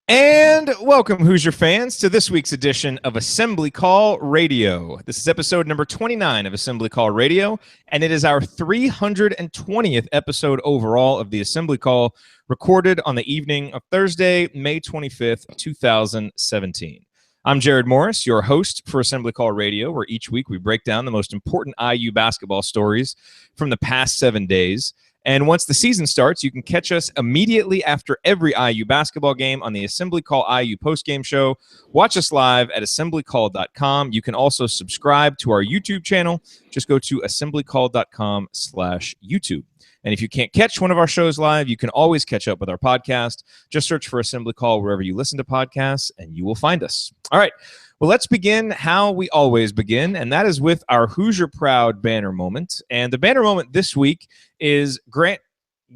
And welcome, Hoosier fans, to this week's edition of Assembly Call Radio. This is episode number 29 of Assembly Call Radio, and it is our 320th episode overall of the Assembly Call, recorded on the evening of Thursday, May 25th, 2017. I'm Jared Morris, your host for Assembly Call Radio, where each week we break down the most important IU basketball stories from the past 7 days. And once the season starts, you can catch us immediately after every IU basketball game on the Assembly Call IU postgame show. Watch us live at assemblycall.com. You can also subscribe to our YouTube channel. Just go to assemblycall.com/YouTube. And if you can't catch one of our shows live, you can always catch up with our podcast. Just search for Assembly Call wherever you listen to podcasts, and you will find us. All right. Well, let's begin how we always begin, and that is with our Hoosier Proud banner moment. And the banner moment this week is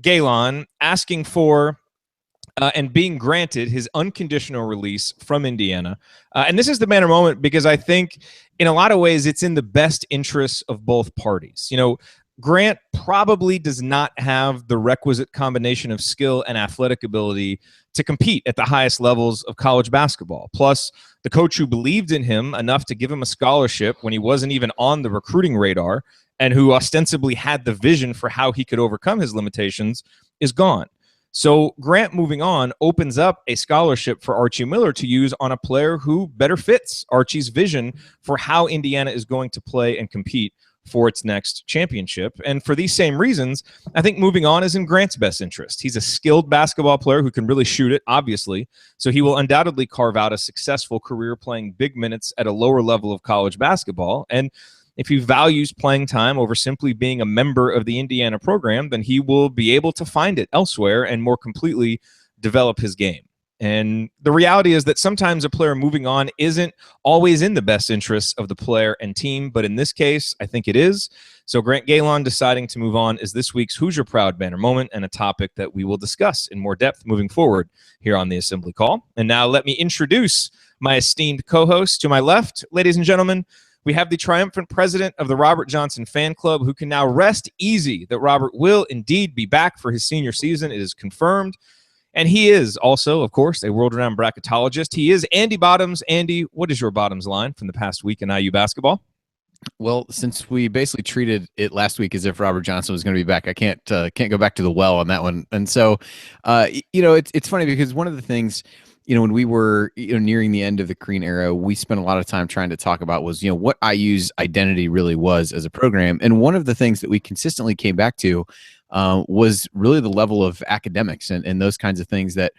Gelon asking for and being granted his unconditional release from Indiana. And this is the banner moment because I think in a lot of ways it's in the best interests of both parties. You know, Grant probably does not have the requisite combination of skill and athletic ability to compete at the highest levels of college basketball. Plus, the coach who believed in him enough to give him a scholarship when he wasn't even on the recruiting radar and who ostensibly had the vision for how he could overcome his limitations is gone. So Grant moving on opens up a scholarship for Archie Miller to use on a player who better fits Archie's vision for how Indiana is going to play and compete for its next championship. And for these same reasons, I think moving on is in Grant's best interest. He's a skilled basketball player who can really shoot it, obviously, so he will undoubtedly carve out a successful career playing big minutes at a lower level of college basketball. And if he values playing time over simply being a member of the Indiana program, then he will be able to find it elsewhere and more completely develop his game. And the reality is that sometimes a player moving on isn't always in the best interests of the player and team, but in this case, I think it is. So Grant Gelon deciding to move on is this week's Hoosier Proud banner moment and a topic that we will discuss in more depth moving forward here on the Assembly Call. And now let me introduce my esteemed co-host. To my left, ladies and gentlemen, we have the triumphant president of the Robert Johnson fan club, who can now rest easy that Robert will indeed be back for his senior season. It is confirmed. And he is also, of course, a world-renowned bracketologist. He is Andy Bottoms. Andy, what is your Bottoms line from the past week in IU basketball? Well, since we basically treated it last week as if Robert Johnson was going to be back, I can't go back to the well on that one. And so, it's funny because one of the things, when we were nearing the end of the Crean era, we spent a lot of time trying to talk about was what IU's identity really was as a program. And one of the things that we consistently came back to was really the level of academics and those kinds of things that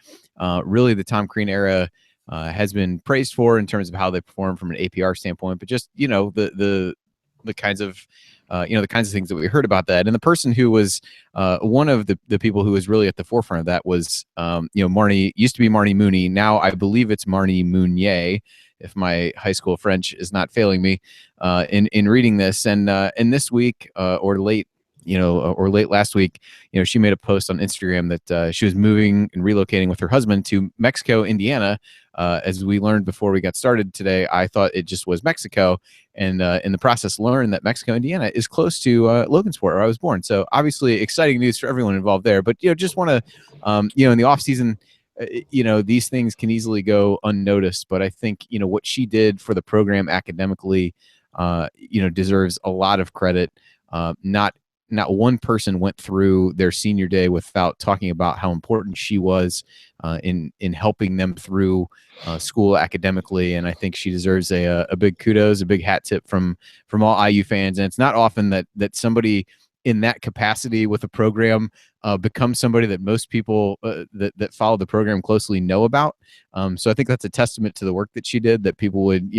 really the Tom Crean era has been praised for in terms of how they perform from an APR standpoint, but just the kinds of the kinds of things that we heard about that. And the person who was one of the people who was really at the forefront of that was Marnie. Used to be Marnie Mooney, now I believe it's Marnie Mounier, if my high school French is not failing me in reading this. And this week or late last week, she made a post on Instagram that she was moving and relocating with her husband to Mexico, Indiana. As we learned before we got started today, I thought it just was Mexico, and in the process learned that Mexico, Indiana is close to Logansport, where I was born. So obviously exciting news for everyone involved there. But just want to, in the off season, these things can easily go unnoticed. But I think what she did for the program academically, deserves a lot of credit. Not one person went through their senior day without talking about how important she was in helping them through school academically, and I think she deserves a big kudos, a big hat tip from all IU fans. And it's not often that somebody in that capacity with a program becomes somebody that most people that follow the program closely know about. So I think that's a testament to the work that she did, that people would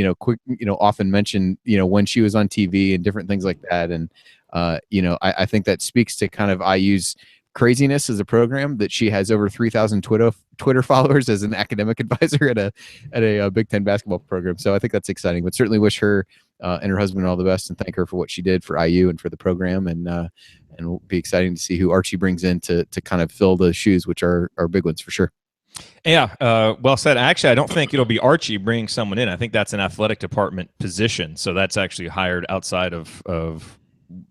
often mention when she was on TV and different things like that. And I think that speaks to kind of IU's craziness as a program, that she has over 3,000 Twitter followers as an academic advisor at a Big Ten basketball program. So I think that's exciting, but certainly wish her and her husband all the best and thank her for what she did for IU and for the program. And it'll be exciting to see who Archie brings in to kind of fill the shoes, which are big ones for sure. Yeah, well said. Actually, I don't think it'll be Archie bringing someone in. I think that's an athletic department position. So that's actually hired outside of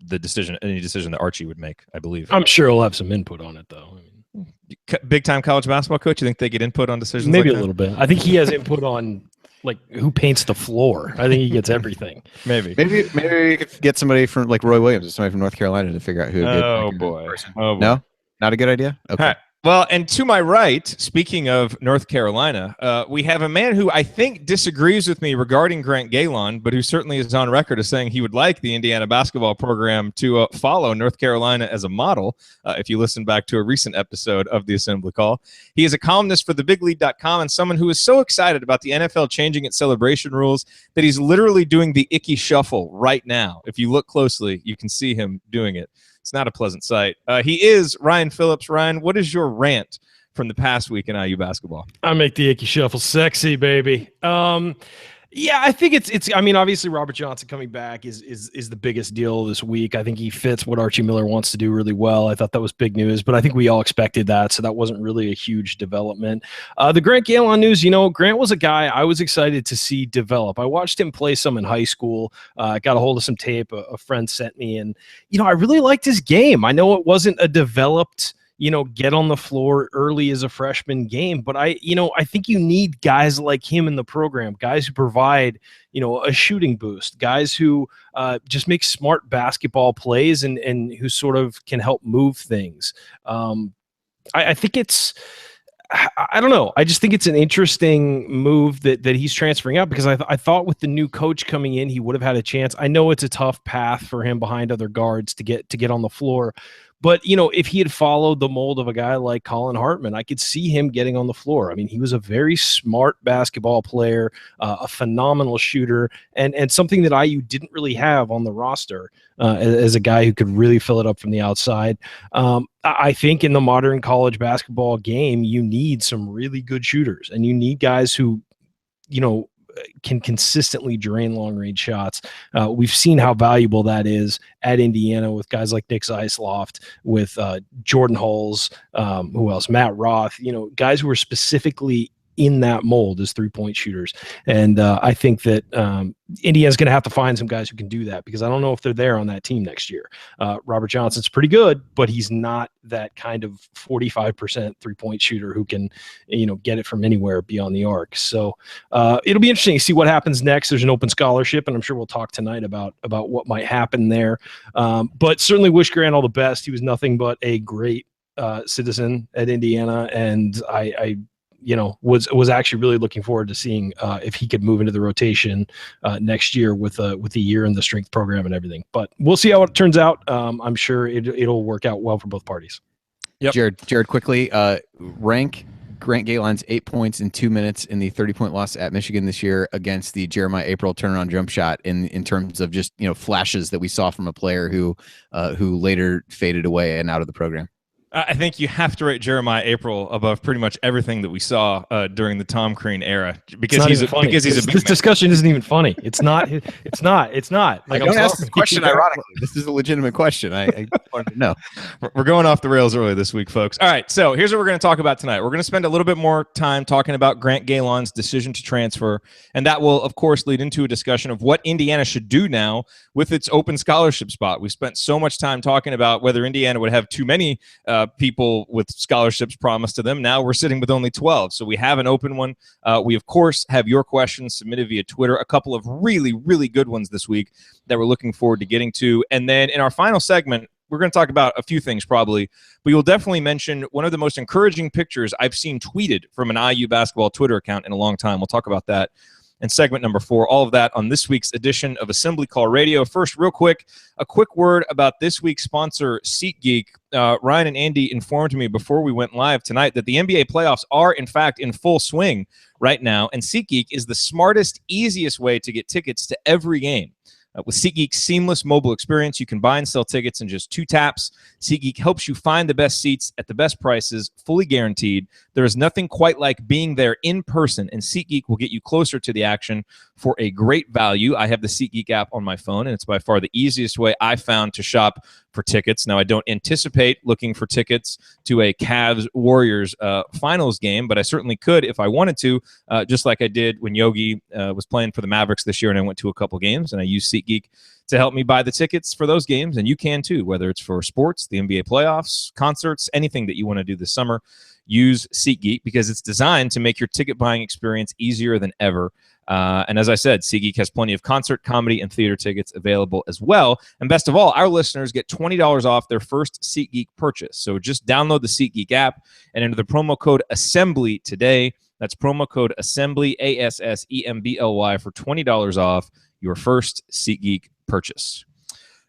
the decision, any decision that Archie would make, I believe. I'm sure he'll have some input on it, though. big time college basketball coach? You think they get input on decisions? Maybe like a little bit. I think he has input on like who paints the floor. I think he gets everything. Maybe we could get somebody from like Roy Williams or somebody from North Carolina to figure out who. Oh boy. No, not a good idea. Okay. All right. Well, and to my right, speaking of North Carolina, we have a man who I think disagrees with me regarding Grant Gelon, but who certainly is on record as saying he would like the Indiana basketball program to follow North Carolina as a model. If you listen back to a recent episode of the Assembly Call, he is a columnist for thebiglead.com and someone who is so excited about the NFL changing its celebration rules that he's literally doing the icky shuffle right now. If you look closely, you can see him doing it. It's not a pleasant sight. He is Ryan Phillips. Ryan, what is your rant from the past week in IU basketball? I make the icky shuffle sexy, baby. Yeah, I think it's. I mean, obviously, Robert Johnson coming back is the biggest deal this week. I think he fits what Archie Miller wants to do really well. I thought that was big news, but I think we all expected that, so that wasn't really a huge development. The Grant Gelon news, Grant was a guy I was excited to see develop. I watched him play some in high school. Got a hold of some tape a friend sent me, and I really liked his game. I know it wasn't a developed, get on the floor early as a freshman game. But I think you need guys like him in the program, guys who provide, a shooting boost, guys who just make smart basketball plays and who sort of can help move things. I think I don't know. I just think it's an interesting move that he's transferring out because I thought with the new coach coming in, he would have had a chance. I know it's a tough path for him behind other guards to get on the floor. But, if he had followed the mold of a guy like Colin Hartman, I could see him getting on the floor. I mean, he was a very smart basketball player, a phenomenal shooter, and something that IU didn't really have on the roster as a guy who could really fill it up from the outside. I think in the modern college basketball game, you need some really good shooters, and you need guys who, can consistently drain long-range shots. We've seen how valuable that is at Indiana with guys like Nick Zeisloft, with Jordan Hulls, who else? Matt Roth, guys who are specifically in that mold as three-point shooters. And I think that Indiana's going to have to find some guys who can do that because I don't know if they're there on that team next year. Robert Johnson's pretty good, but he's not that kind of 45% three-point shooter who can, get it from anywhere beyond the arc. So it'll be interesting to see what happens next. There's an open scholarship, and I'm sure we'll talk tonight about what might happen there. But certainly wish Grant all the best. He was nothing but a great citizen at Indiana, and I was actually really looking forward to seeing if he could move into the rotation next year with a year in the strength program and everything. But we'll see how it turns out. I'm sure it'll work out well for both parties. Yep. Jared, quickly, rank Grant Gelon's 8 points in 2 minutes in the 30-point loss at Michigan this year against the Jeremiah April turnaround jump shot in terms of just flashes that we saw from a player who later faded away and out of the program. I think you have to rate Jeremiah April above pretty much everything that we saw during the Tom Crean era because he's a big this man. Discussion isn't even funny. It's not. Like, I don't ask this question ironically. This is a legitimate question. I wanted to know. We're going off the rails early this week, folks. All right, so here's what we're going to talk about tonight. We're going to spend a little bit more time talking about Grant Gelon's decision to transfer, and that will, of course, lead into a discussion of what Indiana should do now with its open scholarship spot. We spent so much time talking about whether Indiana would have too many people with scholarships promised to them. Now we're sitting with only 12, so we have an open one. We, of course, have your questions submitted via Twitter, a couple of really, really good ones this week that we're looking forward to getting to. And then in our final segment, we're going to talk about a few things probably, but you'll definitely mention one of the most encouraging pictures I've seen tweeted from an IU basketball Twitter account in a long time. We'll talk about that in segment number 4. All of that on this week's edition of Assembly Call Radio. First, real quick, a quick word about this week's sponsor, SeatGeek. Ryan and Andy informed me before we went live tonight that the NBA playoffs are, in fact, in full swing right now, and SeatGeek is the smartest, easiest way to get tickets to every game. With SeatGeek's seamless mobile experience, you can buy and sell tickets in just 2 taps. SeatGeek helps you find the best seats at the best prices, fully guaranteed. There is nothing quite like being there in person, and SeatGeek will get you closer to the action for a great value. I have the SeatGeek app on my phone, and it's by far the easiest way I've found to shop for tickets. Now, I don't anticipate looking for tickets to a Cavs-Warriors finals game, but I certainly could if I wanted to, just like I did when Yogi was playing for the Mavericks this year, and I went to a couple games, and I used SeatGeek to help me buy the tickets for those games, and you can too, whether it's for sports, the NBA playoffs, concerts, anything that you want to do this summer. Use SeatGeek because it's designed to make your ticket buying experience easier than ever. And as I said, SeatGeek has plenty of concert, comedy, and theater tickets available as well. And best of all, our listeners get $20 off their first SeatGeek purchase. So just download the SeatGeek app and enter the promo code ASSEMBLY today. That's promo code ASSEMBLY, ASSEMBLY, for $20 off your first SeatGeek purchase.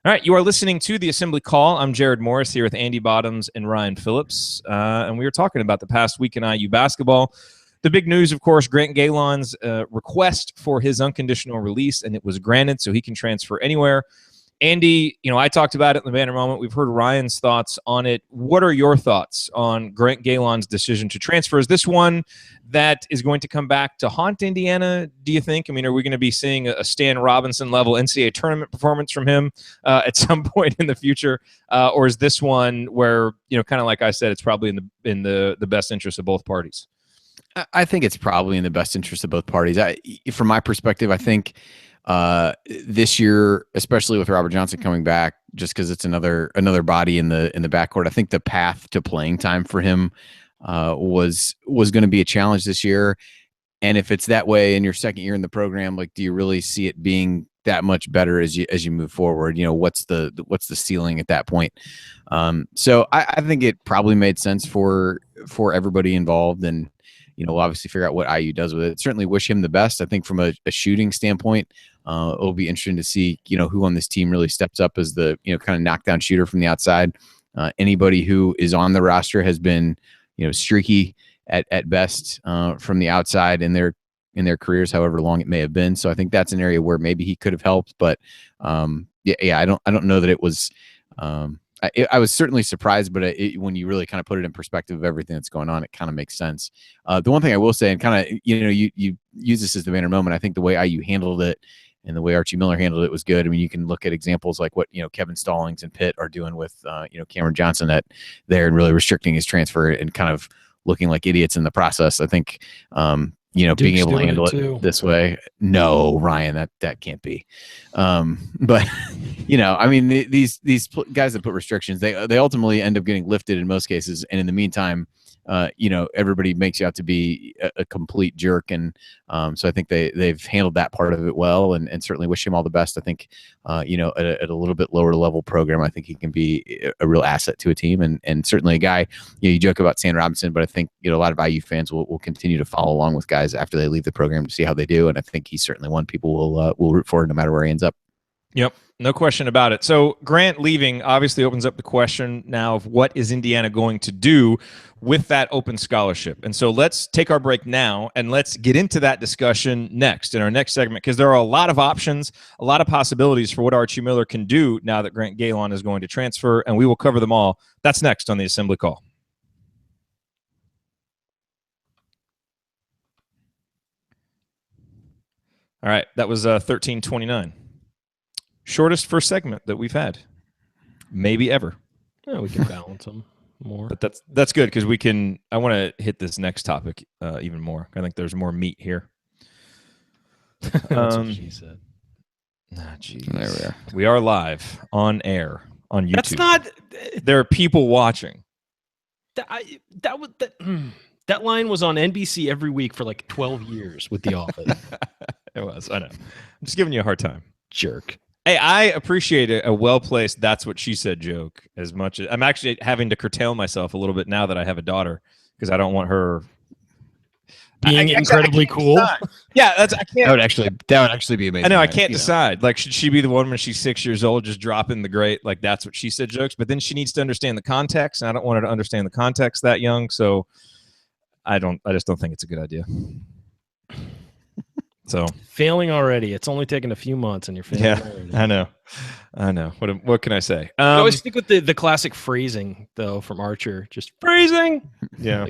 All right, you are listening to The Assembly Call. I'm Jared Morris here with Andy Bottoms and Ryan Phillips, and we were talking about the past week in IU basketball. The big news, of course, Grant Gelon's request for his unconditional release, and it was granted, so he can transfer anywhere. Andy, I talked about it in the banner moment. We've heard Ryan's thoughts on it. What are your thoughts on Grant Gelon's decision to transfer? Is this one that is going to come back to haunt Indiana, do you think? I mean, are we going to be seeing a Stan Robinson-level NCAA tournament performance from him at some point in the future? Or is this one where, kind of like I said, it's probably in the best interest of both parties? I think it's probably in the best interest of both parties. From my perspective, I think this year, especially with Robert Johnson coming back, just because it's another body in the backcourt, I think the path to playing time for him was going to be a challenge this year. And if it's that way in your second year in the program, like, do you really see it being that much better as you move forward? What's the ceiling at that point? So I think it probably made sense for everybody involved, and we'll obviously figure out what IU does with it. Certainly wish him the best. I think from a shooting standpoint, it'll be interesting to see, who on this team really steps up as the, kind of knockdown shooter from the outside. Anybody who is on the roster has been, streaky at best from the outside in their careers, however long it may have been. So I think that's an area where maybe he could have helped, but I don't know that it was, I was certainly surprised, but when you really kind of put it in perspective of everything that's going on, it kind of makes sense. The one thing I will say, and kind of, you use this as the banner moment, I think the way IU handled it and the way Archie Miller handled it was good. I mean, you can look at examples like what, Kevin Stallings and Pitt are doing with, Cameron Johnson there and really restricting his transfer and kind of looking like idiots in the process. I think, Duke's being able to handle it this way. No, Ryan, that can't be. But I mean, these guys that put restrictions, they ultimately end up getting lifted in most cases. And in the meantime, everybody makes you out to be a complete jerk. And so I think they've handled that part of it well, and certainly wish him all the best. I think, at a little bit lower level program, I think he can be a real asset to a team, and certainly a guy, you joke about Stan Robinson, but I think, a lot of IU fans will continue to follow along with guys after they leave the program to see how they do. And I think he's certainly one people will root for no matter where he ends up. Yep. No question about it. So Grant leaving obviously opens up the question now of what is Indiana going to do with that open scholarship. And so let's take our break now and let's get into that discussion next in our next segment, because there are a lot of options, a lot of possibilities for what Archie Miller can do now that Grant Gelon is going to transfer, and we will cover them all. That's next on the Assembly Call. All right, that was 13:29. Shortest first segment that we've had, maybe ever. Yeah, we can balance them more. But that's good because I want to hit this next topic even more. I think there's more meat here. That's what she said. Geez. There we are. We are live on air on YouTube. That's not. There are people watching. That line was on NBC every week for like 12 years with The Office. It was. I know. I'm just giving you a hard time. Jerk. Hey, I appreciate a well-placed "that's what she said" joke as much as I'm actually having to curtail myself a little bit now that I have a daughter, because I don't want her being incredibly cool. Yeah, I can't. That would actually be amazing. I know, I can't decide. Like, should she be the one when she's 6 years old just dropping the great, like, "that's what she said" jokes? But then she needs to understand the context, and I don't want her to understand the context that young. So I just don't think it's a good idea. So failing already. It's only taken a few months, and you're failing. Yeah, already. I know. What can I say? I always stick with the classic phrasing though from Archer. Just phrasing. Yeah.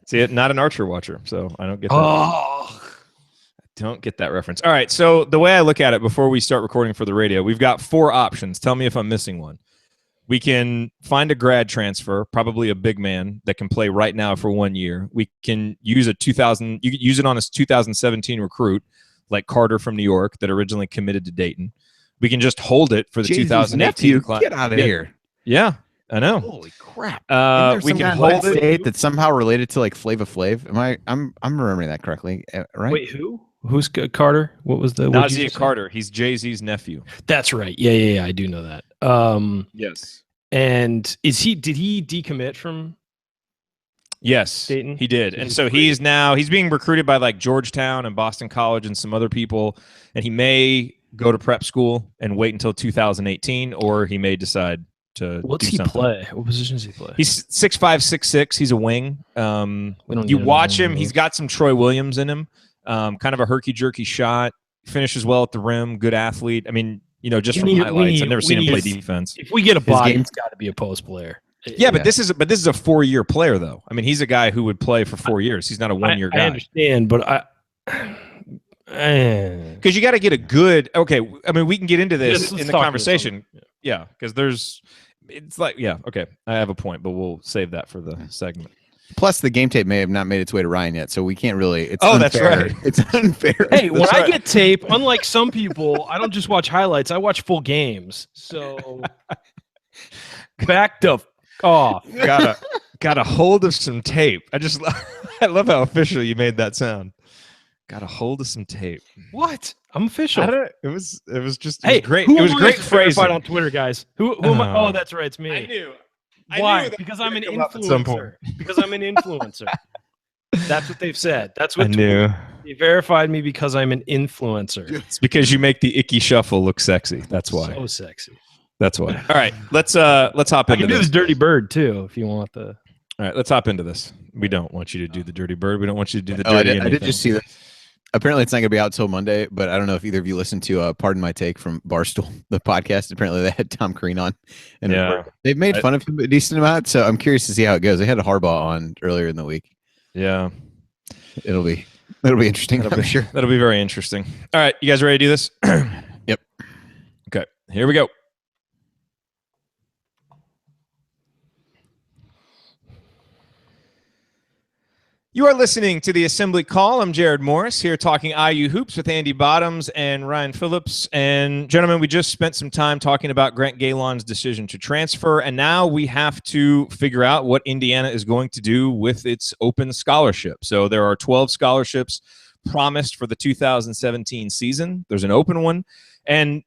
See it. Not an Archer watcher, so I don't get that. Oh, I don't get that reference. All right. So the way I look at it before we start recording for the radio, we've got 4 options. Tell me if I'm missing one. We can find a grad transfer, probably a big man that can play right now for 1 year. We can use you can use it on a 2017 recruit like Carter from New York that originally committed to Dayton. We can just hold it for the 2018 class. Get out of here. Yeah, I know. Holy crap. We can hold it that's somehow related to like Flava Flav. I'm remembering that correctly, right? Wait, who? Who's Carter? What was the Nazia Carter? He's Jay-Z's nephew. That's right. Yeah. I do know that. Yes. And did he decommit from Yes, Dayton? he did. And so he's being recruited by like Georgetown and Boston College and some other people, and he may go to prep school and wait until 2018, or he may decide to What's do he something. play? What position does he play? He's 6'5", 6'6". He's a wing. You watch him, he's got some Troy Williams in him. Kind of a herky-jerky shot. Finishes well at the rim. Good athlete. I mean, just from highlights, I've never seen him play defense. If we get a body, it's got to be a post player. Yeah, but this is a 4-year player though. I mean, he's a guy who would play for 4 years. He's not a 1-year guy. I understand, but because you got to get a good. Okay, I mean, we can get into this in the conversation. Yeah, because it's like, yeah, okay, I have a point, but we'll save that for the segment. Plus, the game tape may have not made its way to Ryan yet, so we can't really. It's unfair. That's right. It's unfair. Hey, when I get tape, unlike some people, I don't just watch highlights. I watch full games. So back the off. Got a hold of some tape. I love how official you made that sound. Got a hold of some tape. What? I'm official. It was just great. It was great phrasing on Twitter, guys. Who am I? Oh, that's right. It's me. I knew. Why? Because I'm an influencer. Because I'm an influencer. That's what they've said. That's what I knew. They verified me because I'm an influencer. It's because you make the icky shuffle look sexy. That's why. So sexy. That's why. All right, let's hop into I can do this. this dirty bird too if you want the. All right, let's hop into this. We don't want you to do the dirty bird. We don't want you to do the dirty. I did just see that. Apparently, it's not going to be out till Monday, but I don't know if either of you listened to Pardon My Take from Barstool, the podcast. Apparently, they had Tom Crean on. And they've made fun of him a decent amount, so I'm curious to see how it goes. They had a Harbaugh on earlier in the week. Yeah. It'll be interesting, I'm sure. That'll be very interesting. All right, you guys ready to do this? Yep. Okay, here we go. You are listening to the Assembly Call. I'm Jared Morris here talking IU hoops with Andy Bottoms and Ryan Phillips. And gentlemen, we just spent some time talking about Grant Gelon's decision to transfer, and now we have to figure out what Indiana is going to do with its open scholarship. So there are 12 scholarships promised for the 2017 season. There's an open one. And,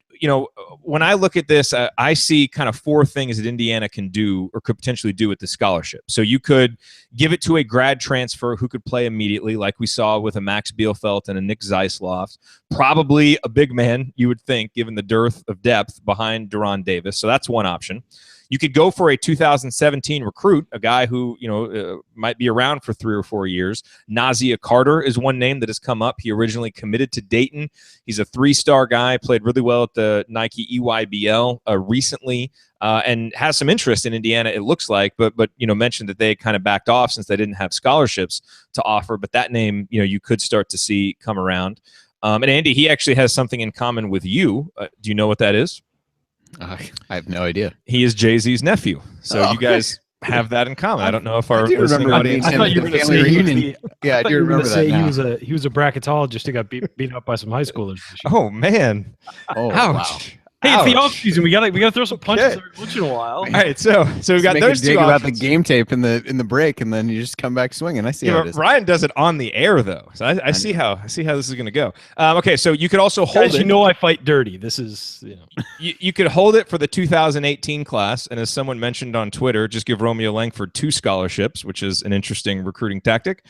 when I look at this, I see kind of 4 things that Indiana can do or could potentially do with the scholarship. So you could give it to a grad transfer who could play immediately, like we saw with a Max Bielfeldt and a Nick Zeisloft. Probably a big man, you would think, given the dearth of depth behind Deron Davis. So that's one option. You could go for a 2017 recruit, a guy who might be around for 3 or 4 years. Nazia Carter is one name that has come up. He originally committed to Dayton. He's a 3-star guy, played really well at the Nike EYBL recently, and has some interest in Indiana, it looks like, but mentioned that they kind of backed off since they didn't have scholarships to offer. But that name, you could start to see come around. And Andy, he actually has something in common with you. Do you know what that is? I have no idea. He is Jay-Z's nephew. So you guys have that in common. I don't know if our listening audience. I thought you were going to say reunion. Yeah, I do remember that. He was a bracketologist who got beat up by some high schoolers. Oh man! Oh, ouch! Wow. Hey, it's the offseason. We gotta throw some punches every once in a while. All right, so we've got those two about the game tape in the break, and then you just come back swinging. I see how it is. Ryan does it on the air though, so I see how this is going to go. Okay, so you could also hold it. I fight dirty. This is you could hold it for the 2018 class, and as someone mentioned on Twitter, just give Romeo Langford 2 scholarships, which is an interesting recruiting tactic.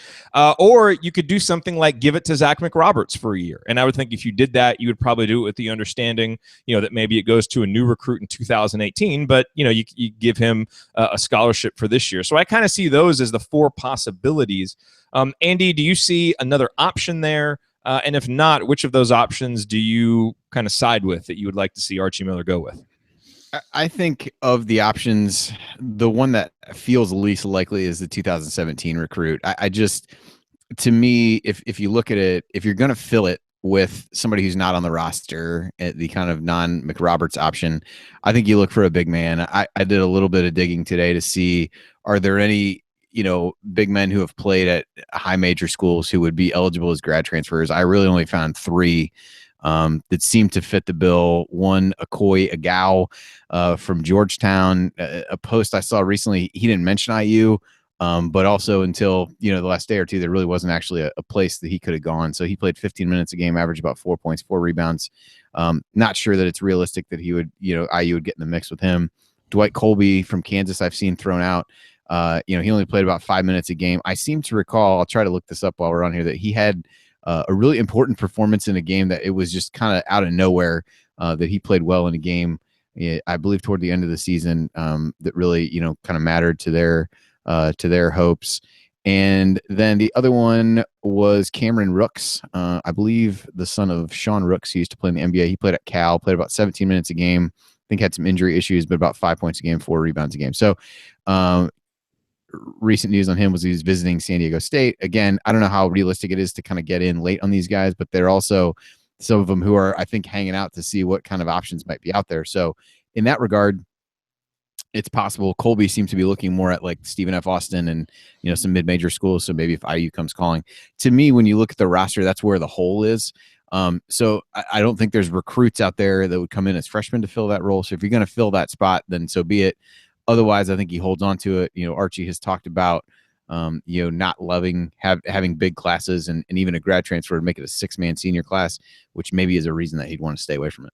Or you could do something like give it to Zach McRoberts for a year, and I would think if you did that, you would probably do it with the understanding, that maybe it goes to a new recruit in 2018, but you give him a scholarship for this year. So I kind of see those as the 4 possibilities. Andy, do you see another option there? And if not, which of those options do you kind of side with that you would like to see Archie Miller go with? I think of the options, the one that feels least likely is the 2017 recruit. I just, to me, if you look at it, if you're going to fill it with somebody who's not on the roster, the kind of non-McRoberts option, I think you look for a big man. I did a little bit of digging today to see, are there any, big men who have played at high major schools who would be eligible as grad transfers? I really only found 3 that seemed to fit the bill. One, Akoi Agau from Georgetown. A post I saw recently, he didn't mention IU, but also until the last day or two, there really wasn't actually a place that he could have gone. So he played 15 minutes a game, averaged about 4 points, 4 rebounds. Not sure that it's realistic that he would, IU would get in the mix with him. Dwight Colby from Kansas, I've seen thrown out. He only played about 5 minutes a game. I seem to recall, I'll try to look this up while we're on here, that he had a really important performance in a game that it was just kind of out of nowhere that he played well in a game, I believe toward the end of the season, that really, kind of mattered to their hopes. And then the other one was Cameron Rooks, I believe the son of Sean Rooks, who used to play in the NBA. He played at Cal, played about 17 minutes a game. I think had some injury issues, but about 5 points a game, 4 rebounds a game. So recent news on him was he was visiting San Diego State. Again, I don't know how realistic it is to kind of get in late on these guys, but they're also some of them who are, I think, hanging out to see what kind of options might be out there. So in that regard, it's possible. Colby seems to be looking more at like Stephen F. Austin and, some mid-major schools. So maybe if IU comes calling. To me, when you look at the roster, that's where the hole is. So I don't think there's recruits out there that would come in as freshmen to fill that role. So if you're going to fill that spot, then so be it. Otherwise, I think he holds on to it. Archie has talked about, not loving having big classes and even a grad transfer to make it a 6-man senior class, which maybe is a reason that he'd want to stay away from it.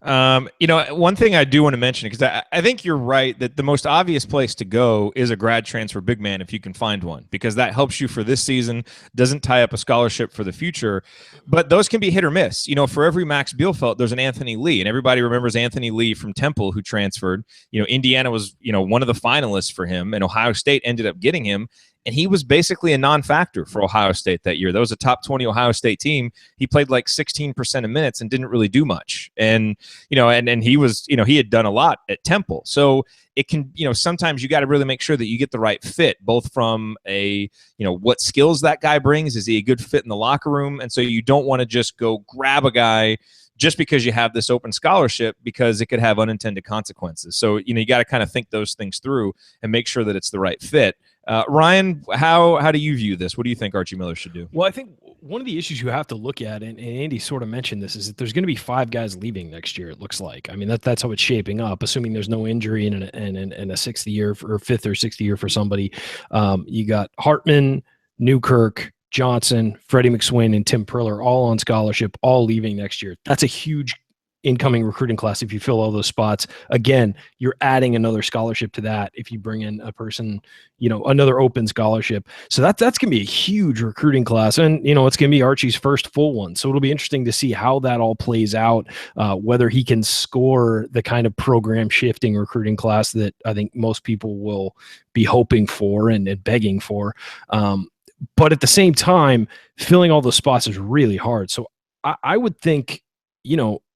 One thing I do want to mention, because I think you're right that the most obvious place to go is a grad transfer big man if you can find one, because that helps you for this season, doesn't tie up a scholarship for the future. But those can be hit or miss. For every Max Bielfeldt, there's an Anthony Lee, and everybody remembers Anthony Lee from Temple who transferred. Indiana was, one of the finalists for him, and Ohio State ended up getting him. And he was basically a non-factor for Ohio State that year. That was a top 20 Ohio State team. He played like 16% of minutes and didn't really do much. And, and he was, he had done a lot at Temple. So it can, sometimes you got to really make sure that you get the right fit, both from what skills that guy brings. Is he a good fit in the locker room? And so you don't want to just go grab a guy just because you have this open scholarship, because it could have unintended consequences. So, you got to kind of think those things through and make sure that it's the right fit. Ryan, how do you view this? What do you think Archie Miller should do? Well, I think one of the issues you have to look at, and Andy sort of mentioned this, is that there's going to be 5 guys leaving next year, it looks like. I mean, that's how it's shaping up, assuming there's no injury and a 6th year or 5th or 6th year for somebody. You got Hartman, Newkirk, Johnson, Freddy McSwain, and Tim Priller all on scholarship, all leaving next year. That's a huge incoming recruiting class if you fill all those spots. Again, you're adding another scholarship to that if you bring in a person, another open scholarship. So that's going to be a huge recruiting class. And, it's going to be Archie's first full one. So it'll be interesting to see how that all plays out, whether he can score the kind of program shifting recruiting class that I think most people will be hoping for and begging for. But at the same time, filling all those spots is really hard. So I would think,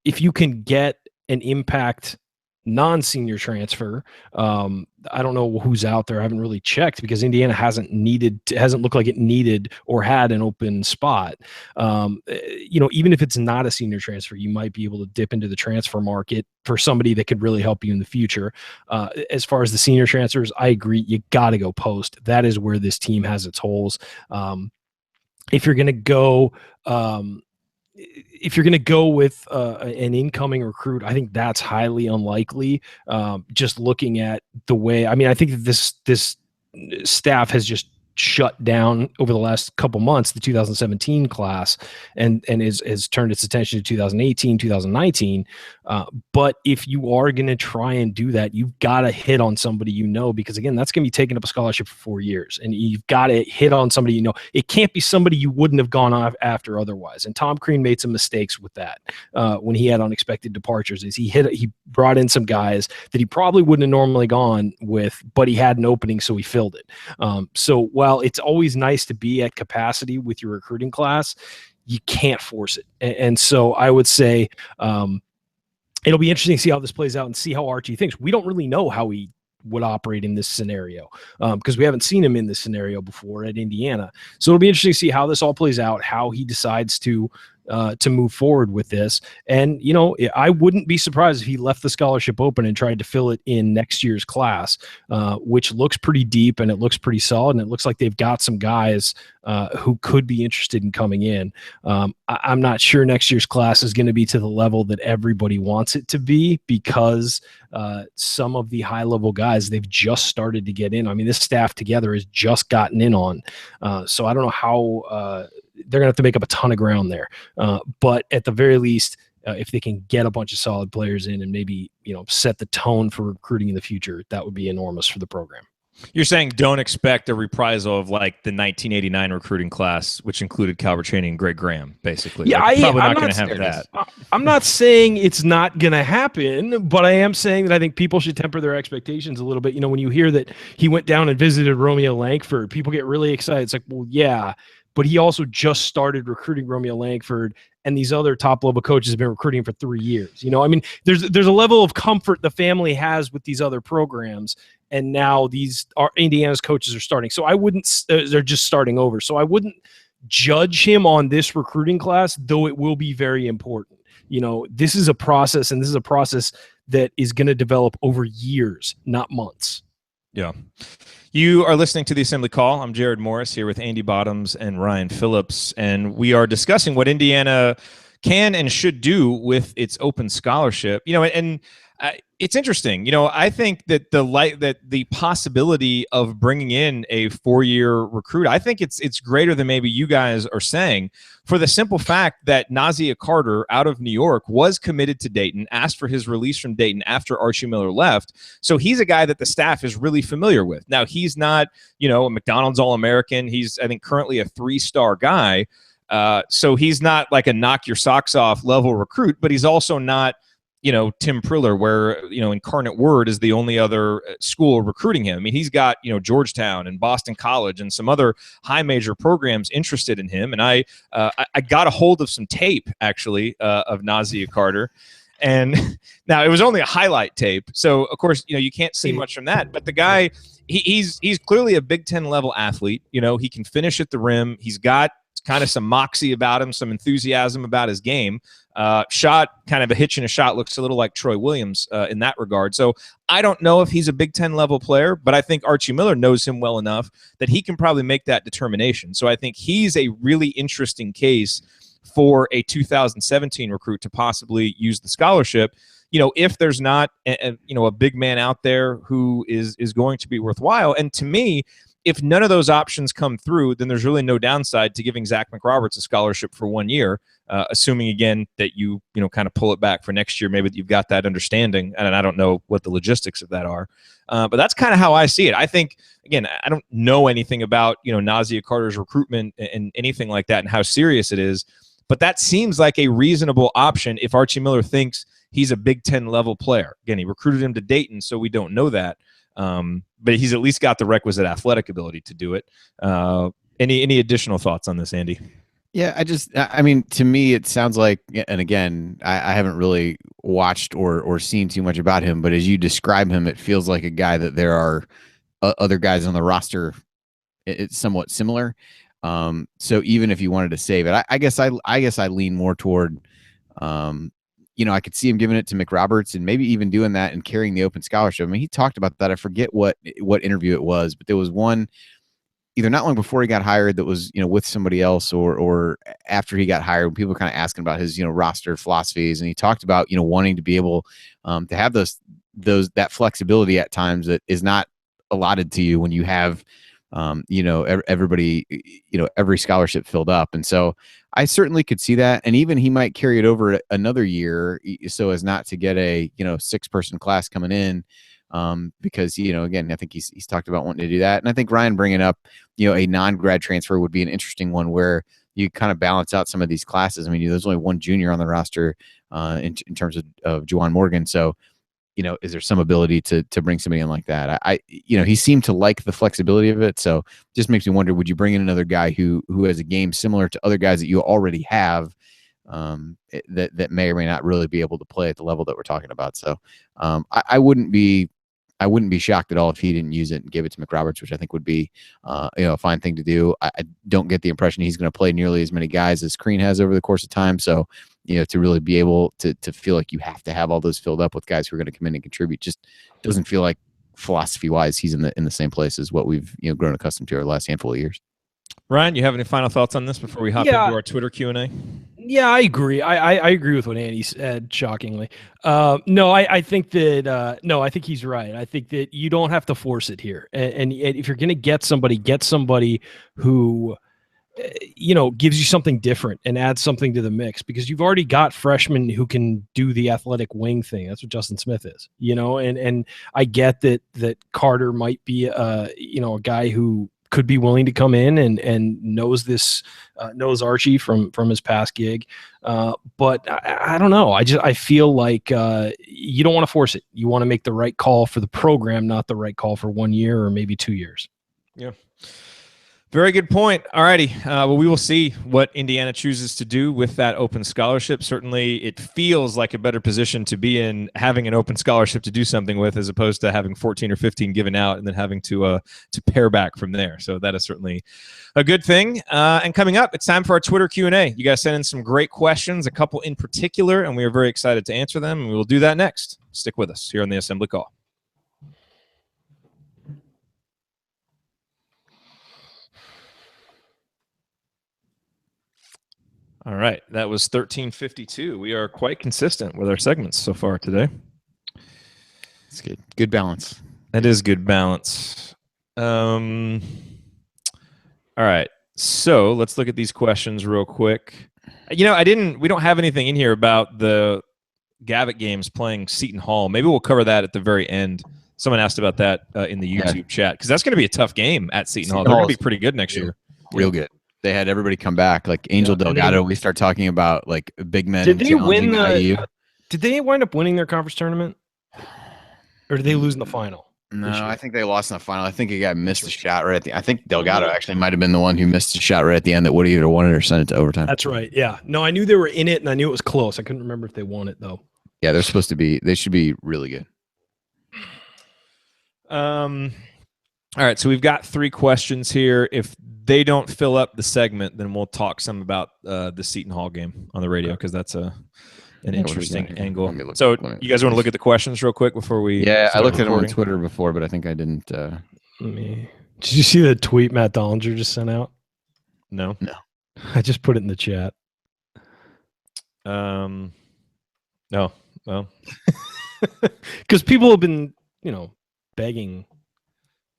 if you can get an impact non-senior transfer, I don't know who's out there. I haven't really checked because Indiana hasn't looked like it needed or had an open spot. Even if it's not a senior transfer, you might be able to dip into the transfer market for somebody that could really help you in the future. As far as the senior transfers, I agree. You got to go post. That is where this team has its holes. If you're going to go, with an incoming recruit, I think that's highly unlikely. Just looking at the way, I think that this staff has just shut down over the last couple months, the 2017 class, and has turned its attention to 2018, 2019. But if you are going to try and do that, you've got to hit on somebody, because again, that's going to be taking up a scholarship for 4 years, and you've got to hit on somebody, it can't be somebody you wouldn't have gone off after otherwise. And Tom Crean made some mistakes with that when he had unexpected departures. He brought in some guys that he probably wouldn't have normally gone with, but he had an opening, so he filled it. So while it's always nice to be at capacity with your recruiting class, you can't force it. And so I would say it'll be interesting to see how this plays out and see how Archie thinks. We don't really know how he would operate in this scenario, because we haven't seen him in this scenario before at Indiana. So it'll be interesting to see how this all plays out, how he decides to move forward with this. And, I wouldn't be surprised if he left the scholarship open and tried to fill it in next year's class, which looks pretty deep and it looks pretty solid. And it looks like they've got some guys who could be interested in coming in. I'm not sure next year's class is going to be to the level that everybody wants it to be, because some of the high level guys, they've just started to get in. I mean, this staff together has just gotten in on. So I don't know how they're going to have to make up a ton of ground there. But at the very least, if they can get a bunch of solid players in and maybe, set the tone for recruiting in the future, that would be enormous for the program. You're saying don't expect a reprisal of like the 1989 recruiting class, which included Calvert Chaney and Greg Graham, basically. Yeah, like, probably I'm not going to have that. I'm not saying it's not going to happen, but I am saying that I think people should temper their expectations a little bit. When you hear that he went down and visited Romeo Langford, people get really excited. It's like, well, yeah, but he also just started recruiting Romeo Langford, and these other top-level coaches have been recruiting for 3 years. There's a level of comfort the family has with these other programs, and now Indiana's coaches are starting. So I wouldn't. They're just starting over. So I wouldn't judge him on this recruiting class, though it will be very important. This is a process, and this is a process that is going to develop over years, not months. Yeah. You are listening to the Assembly Call. I'm Jared Morris here with Andy Bottoms and Ryan Phillips, and we are discussing what Indiana can and should do with its open scholarship. It's interesting. I think that the possibility of bringing in a 4-year recruit, I think it's greater than maybe you guys are saying, for the simple fact that Nazia Carter out of New York was committed to Dayton, asked for his release from Dayton after Archie Miller left. So he's a guy that the staff is really familiar with. Now, he's not, a McDonald's All-American. He's, I think, currently a 3-star guy. So he's not like a knock your socks off level recruit, but he's also not, Tim Priller, where, Incarnate Word is the only other school recruiting him. I mean, he's got, Georgetown and Boston College and some other high major programs interested in him. And I got a hold of some tape, actually, of Nazia Carter. And now it was only a highlight tape. So, of course, you can't see much from that. But the guy, he's clearly a Big Ten level athlete. He can finish at the rim. He's got kind of some moxie about him, some enthusiasm about his game. Shot, kind of a hitch in a shot, looks a little like Troy Williams in that regard. So I don't know if he's a Big Ten level player, but I think Archie Miller knows him well enough that he can probably make that determination. So I think he's a really interesting case for a 2017 recruit to possibly use the scholarship. If there's not a big man out there who is going to be worthwhile. And to me, if none of those options come through, then there's really no downside to giving Zach McRoberts a scholarship for 1 year, assuming, again, that you kind of pull it back for next year. Maybe you've got that understanding, and I don't know what the logistics of that are. But that's kind of how I see it. I think, again, I don't know anything about, Nazia Carter's recruitment and anything like that and how serious it is, but that seems like a reasonable option if Archie Miller thinks he's a Big Ten level player. Again, he recruited him to Dayton, so we don't know that. But he's at least got the requisite athletic ability to do it. Any additional thoughts on this, Andy? Yeah, I mean, to me, it sounds like, and again, I haven't really watched or seen too much about him, but as you describe him, it feels like a guy that there are other guys on the roster. It's somewhat similar. So even if you wanted to save it, I guess I lean more toward, I could see him giving it to McRoberts and maybe even doing that and carrying the open scholarship. I mean, he talked about that. I forget what interview it was, but there was one either not long before he got hired that was, with somebody else or after he got hired, when people were kind of asking about his, roster philosophies. And he talked about, wanting to be able to have that flexibility at times that is not allotted to you when you have, everybody, every scholarship filled up. And so I certainly could see that. And even he might carry it over another year so as not to get a, 6-person class coming in. Because, again, I think he's talked about wanting to do that. And I think Ryan bringing up, a non-grad transfer would be an interesting one where you kind of balance out some of these classes. I mean, there's only one junior on the roster in terms of Juwan Morgan. So, is there some ability to bring somebody in like that? He seemed to like the flexibility of it. So just makes me wonder, would you bring in another guy who has a game similar to other guys that you already have that may or may not really be able to play at the level that we're talking about? So I wouldn't be I wouldn't be shocked at all if he didn't use it and gave it to McRoberts, which I think would be, a fine thing to do. I don't get the impression he's going to play nearly as many guys as Crean has over the course of time. So, to really be able to feel like you have to have all those filled up with guys who are going to come in and contribute just doesn't feel like philosophy-wise he's in the same place as what we've grown accustomed to over the last handful of years. Ryan, you have any final thoughts on this before we hop into our Twitter Q&A? Yeah, I agree. I agree with what Andy said, shockingly. I think that I think he's right. I think that you don't have to force it here. And if you're going to get somebody who gives you something different and adds something to the mix, because you've already got freshmen who can do the athletic wing thing. That's what Justin Smith is, and I get that Carter might be a guy who could be willing to come in and knows Archie from his past gig. But I don't know. I feel like you don't want to force it. You want to make the right call for the program, not the right call for 1 year or maybe 2 years. Yeah. Very good point. All righty. Well, we will see what Indiana chooses to do with that open scholarship. Certainly, it feels like a better position to be in having an open scholarship to do something with, as opposed to having 14 or 15 given out and then having to pare back from there. So that is certainly a good thing. And coming up, it's time for our Twitter Q&A. You guys sent in some great questions, a couple in particular, and we are very excited to answer them. And we will do that next. Stick with us here on the Assembly Call. All right, that was 13:52. We are quite consistent with our segments so far today. It's good. Good balance. That is good balance. All right, so let's look at these questions real quick. We don't have anything in here about the Gavitt games playing Seton Hall. Maybe we'll cover that at the very end. Someone asked about that in the YouTube chat, because that's going to be a tough game at Seton Hall. They're going to be pretty good next year. Real good. They had everybody come back, like Angel Delgado. We start talking about like big men. Did they win IU. Did they wind up winning their conference tournament, or did they lose in the final? No, I think they lost in the final. I think a guy missed a shot right at the. I think Delgado actually might have been the one who missed a shot right at the end that would have either won it or sent it to overtime. That's right. Yeah. No, I knew they were in it, and I knew it was close. I couldn't remember if they won it though. Yeah, they're supposed to be. They should be really good. All right, so we've got 3 questions here. If they don't fill up the segment, then we'll talk some about the Seton Hall game on the radio, because that's an interesting angle. So you guys want to look at the questions real quick before we? Yeah, I looked at them on Twitter before, but I think I didn't. Did you see the tweet Matt Dollinger just sent out? No. I just put it in the chat. No. Well, because people have been, begging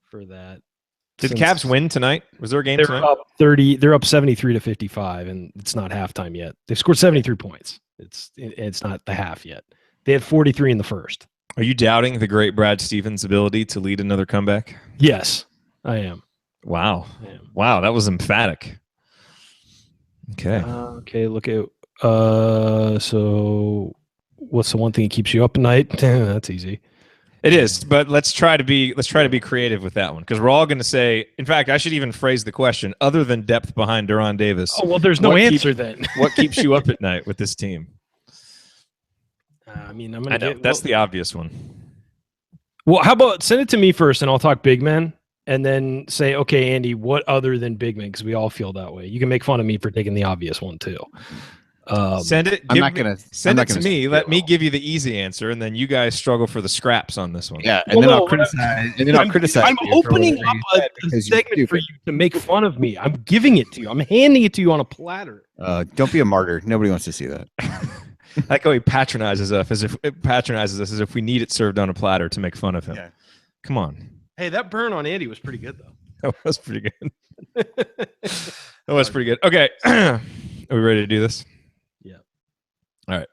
for that. Did Cavs win tonight? Was there a game tonight? Up 30. They're up 73-55, and it's not halftime yet. They've scored 73 points. It's not the half yet. They had 43 in the first. Are you doubting the great Brad Stevens' ability to lead another comeback? Yes, I am. Wow. Wow, that was emphatic. Okay. Look at so what's the one thing that keeps you up at night? That's easy. It is, but let's try to be creative with that one, because we're all going to say. In fact, I should even phrase the question: other than depth behind Duron Davis. Oh well, there's no answer then. What keeps you up at night with this team? That's the obvious one. Well, how about send it to me first, and I'll talk big men, and then say, okay, Andy, what other than big men? Because we all feel that way. You can make fun of me for taking the obvious one too. Send it. Send it to me. Let me give you the easy answer, and then you guys struggle for the scraps on this one. Yeah, and then I'll criticize. I'm opening up a segment for you to make fun of me. I'm giving it to you. I'm handing it to you on a platter. Don't be a martyr. Nobody wants to see that. I like how he patronizes us as if we need it served on a platter to make fun of him. Yeah. Come on. Hey, that burn on Andy was pretty good though. That was pretty good. That was pretty good. Okay, are we ready to do this? All right.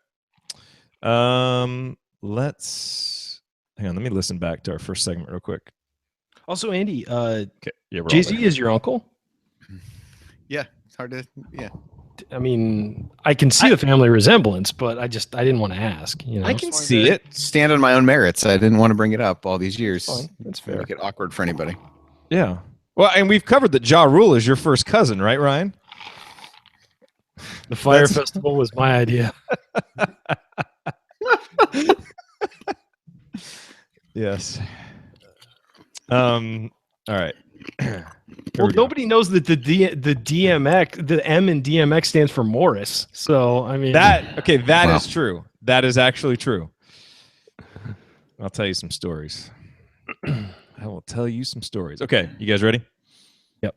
Let's hang on. Let me listen back to our first segment real quick. Also, Andy, okay. Jay-Z is your uncle? Yeah, it's hard to. Yeah. I mean, I can see the family resemblance, but I didn't want to ask. I can see it. Stand on my own merits. I didn't want to bring it up all these years. That's fair. Make it awkward for anybody. Yeah. Well, and we've covered that Ja Rule is your first cousin, right, Ryan? The Fire Festival was my idea. Yes. All right. Well, nobody knows that the DMX, the M in DMX stands for Morris. So I mean That Wow. is true. That is actually true. I'll tell you some stories. I will tell you some stories. Okay, you guys ready? Yep.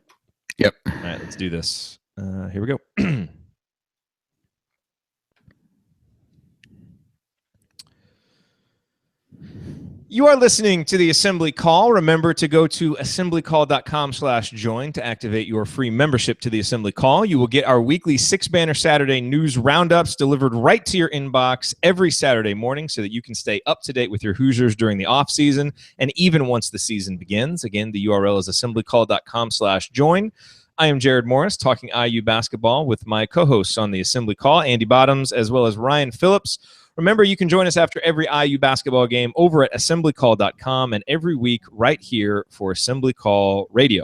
All right, let's do this. Here we go. You are listening to the Assembly Call. Remember to go to assemblycall.com/join to activate your free membership to the Assembly Call. You will get our weekly 6-banner Saturday news roundups delivered right to your inbox every Saturday morning so that you can stay up to date with your Hoosiers during the offseason and even once the season begins. Again, the URL is assemblycall.com/join. I am Jared Morris, talking IU basketball with my co-hosts on the Assembly Call, Andy Bottoms, as well as Ryan Phillips. Remember, you can join us after every IU basketball game over at assemblycall.com and every week right here for Assembly Call Radio.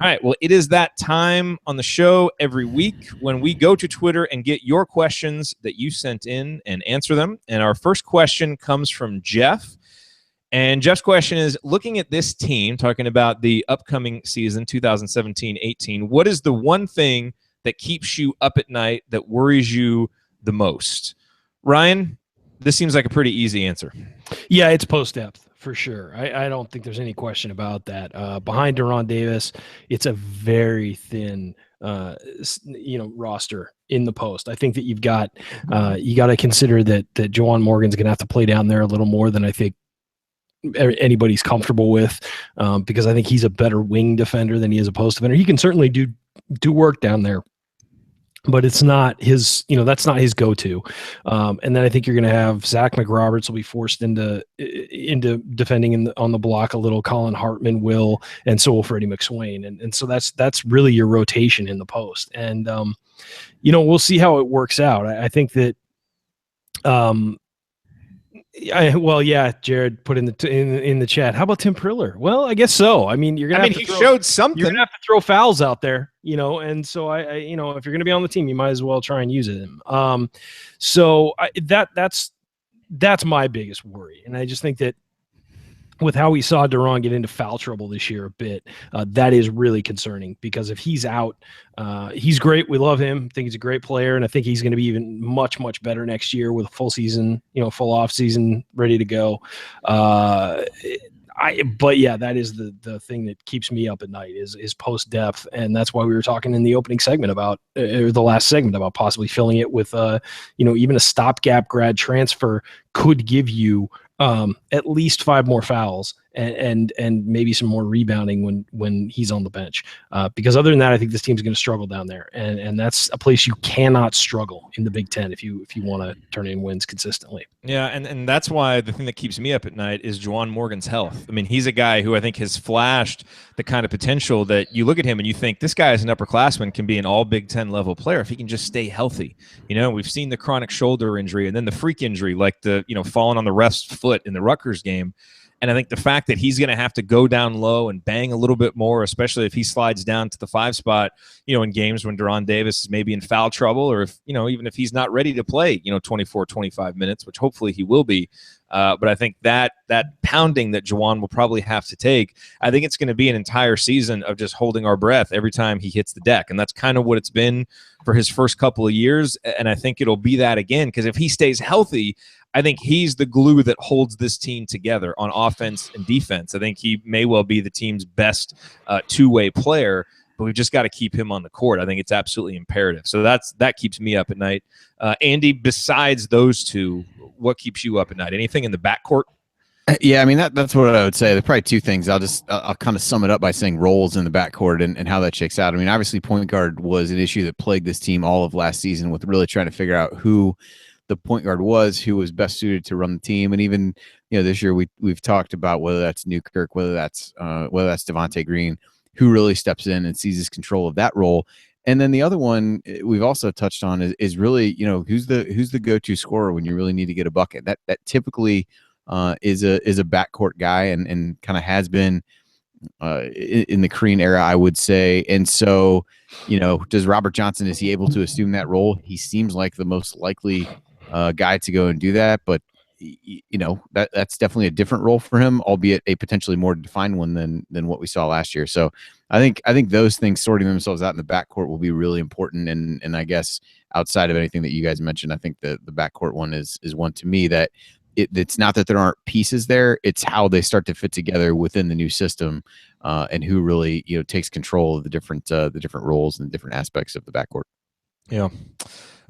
All right, well, it is that time on the show every week when we go to Twitter and get your questions that you sent in and answer them. And our first question comes from Jeff. And Jeff's question is, looking at this team, talking about the upcoming season, 2017-18, what is the one thing that keeps you up at night, that worries you the most? Ryan, this seems like a pretty easy answer. Yeah, it's post depth for sure. I don't think there's any question about that. Behind Deron Davis, it's a very thin roster in the post. I think that you got to consider that Juwan Morgan's going to have to play down there a little more than I think anybody's comfortable with, because I think he's a better wing defender than he is a post defender. He can certainly do work down there, but it's not his, that's not his go-to. And then I think you're going to have Zach McRoberts will be forced into defending on the block a little. Colin Hartman will, and so will Freddy McSwain. And so that's really your rotation in the post. And, we'll see how it works out. I think that, Jared put in the chat. How about Tim Priller? Well, I guess so. I mean, he showed something. You're gonna have to throw fouls out there, and so I if you're gonna be on the team, you might as well try and use it. That's my biggest worry, and I just think that with how we saw Deron get into foul trouble this year a bit, that is really concerning, because if he's out, he's great. We love him. I think he's a great player, and I think he's going to be even much, much better next year with a full season, full off season ready to go. That is the thing that keeps me up at night is post depth, and that's why we were talking in the opening segment about the last segment about possibly filling it with even a stopgap grad transfer could give you at least 5 more fouls and maybe some more rebounding when he's on the bench. Because other than that, I think this team's going to struggle down there, and that's a place you cannot struggle in the Big Ten if you want to turn in wins consistently. Yeah, and that's why the thing that keeps me up at night is Juwan Morgan's health. I mean, he's a guy who I think has flashed the kind of potential that you look at him and you think this guy is an upperclassman, can be an all Big Ten level player if he can just stay healthy. We've seen the chronic shoulder injury and then the freak injury, like the falling on the ref's foot in the Rutgers game. And I think the fact that he's going to have to go down low and bang a little bit more, especially if he slides down to the 5 spot, in games when Deron Davis is maybe in foul trouble, or if, even if he's not ready to play, 24, 25 minutes, which hopefully he will be. But I think that pounding that Juwan will probably have to take, I think it's going to be an entire season of just holding our breath every time he hits the deck. And that's kind of what it's been for his first couple of years. And I think it'll be that again, because if he stays healthy, I think he's the glue that holds this team together on offense and defense. I think he may well be the team's best two-way player, but we've just got to keep him on the court. I think it's absolutely imperative. So that keeps me up at night. Andy, besides those two, what keeps you up at night? Anything in the backcourt? Yeah, I mean, that's what I would say. There's probably 2 things. I'll kind of sum it up by saying roles in the backcourt and how that shakes out. I mean, obviously point guard was an issue that plagued this team all of last season, with really trying to figure out who the point guard was, who was best suited to run the team. And even, this year we've talked about whether that's Newkirk, whether that's Devontae Green, who really steps in and seizes control of that role. And then the other one we've also touched on is really, who's the go-to scorer when you really need to get a bucket. That typically is a backcourt guy and kind of has been in the Crean era, I would say. And so, does Robert Johnson, is he able to assume that role? He seems like the most likely guy to go and do that, but that's definitely a different role for him, albeit a potentially more defined one than what we saw last year. So I think those things sorting themselves out in the backcourt will be really important. And I guess outside of anything that you guys mentioned, I think the backcourt one is one to me that it's not that there aren't pieces there. It's how they start to fit together within the new system, and who really takes control of the different roles and different aspects of the backcourt. Yeah.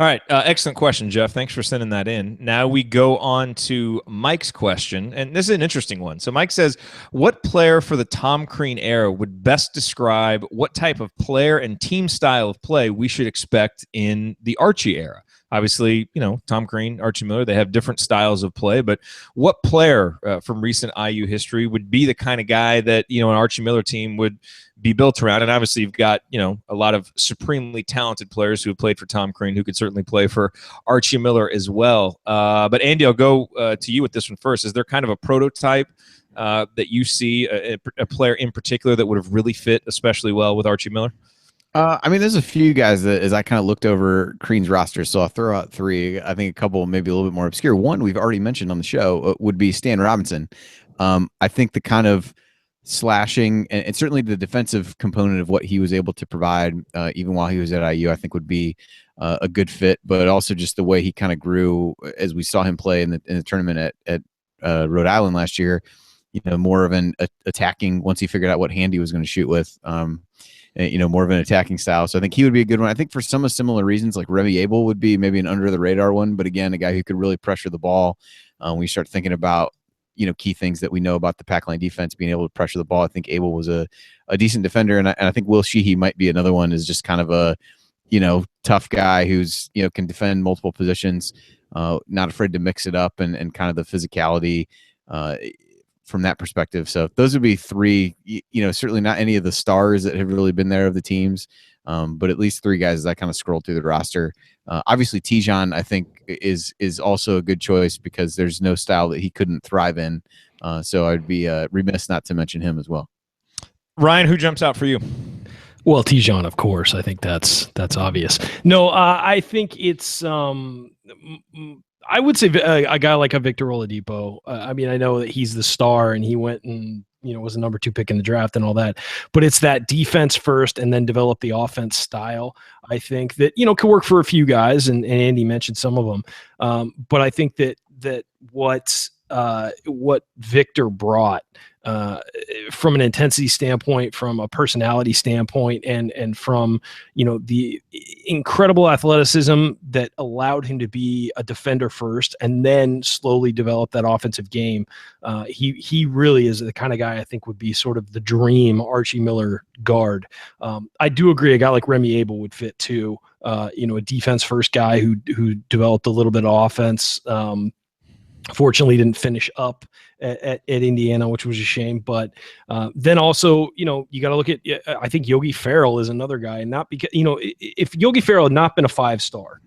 All right. Excellent question, Jeff. Thanks for sending that in. Now we go on to Mike's question, and this is an interesting one. So Mike says, what player for the Tom Crean era would best describe what type of player and team style of play we should expect in the Archie era? Obviously, Tom Crean, Archie Miller, they have different styles of play, but what player from recent IU history would be the kind of guy that, an Archie Miller team would be built around? And obviously you've got, a lot of supremely talented players who have played for Tom Crean who could certainly play for Archie Miller as well. But Andy, I'll go to you with this one first. Is there kind of a prototype that you see, a player in particular that would have really fit especially well with Archie Miller? There's a few guys that, as I kind of looked over Crean's roster, so I'll throw out three. I think a couple maybe a little bit more obscure. One we've already mentioned on the show would be Stan Robinson. I think the kind of slashing and certainly the defensive component of what he was able to provide, even while he was at IU, I think would be a good fit. But also just the way he kind of grew as we saw him play in the tournament at Rhode Island last year. More of an attacking once he figured out what hand he was going to shoot with. More of an attacking style. So I think he would be a good one. I think for some of similar reasons, like Remy Abel would be maybe an under the radar one, but again, a guy who could really pressure the ball. When you start thinking about, key things that we know about the pack line defense, being able to pressure the ball. I think Abel was a decent defender. And I think Will Sheehy might be another one, is just kind of a, tough guy who's, can defend multiple positions, not afraid to mix it up and kind of the physicality, from that perspective. So those would be three, certainly not any of the stars that have really been there of the teams, but at least three guys as I kind of scrolled through the roster. Obviously Tijon, I think is also a good choice because there's no style that he couldn't thrive in. So I'd be remiss not to mention him as well. Ryan, who jumps out for you? Well, Tijon, of course. I think that's obvious. No, I think it's I would say a guy like a Victor Oladipo. I know that he's the star and he went and was a number 2 pick in the draft and all that, but it's that defense first and then develop the offense style. I think that could work for a few guys, and Andy mentioned some of them. But I think that what Victor brought from an intensity standpoint, from a personality standpoint, and from the incredible athleticism that allowed him to be a defender first and then slowly develop that offensive game. He really is the kind of guy I think would be sort of the dream Archie Miller guard. I do agree a guy like Remy Abel would fit too. A defense first guy who developed a little bit of offense. Fortunately didn't finish up at Indiana, which was a shame. But then also, you got to look at, I think Yogi Ferrell is another guy, not because, if Yogi Ferrell had not been a 5-star,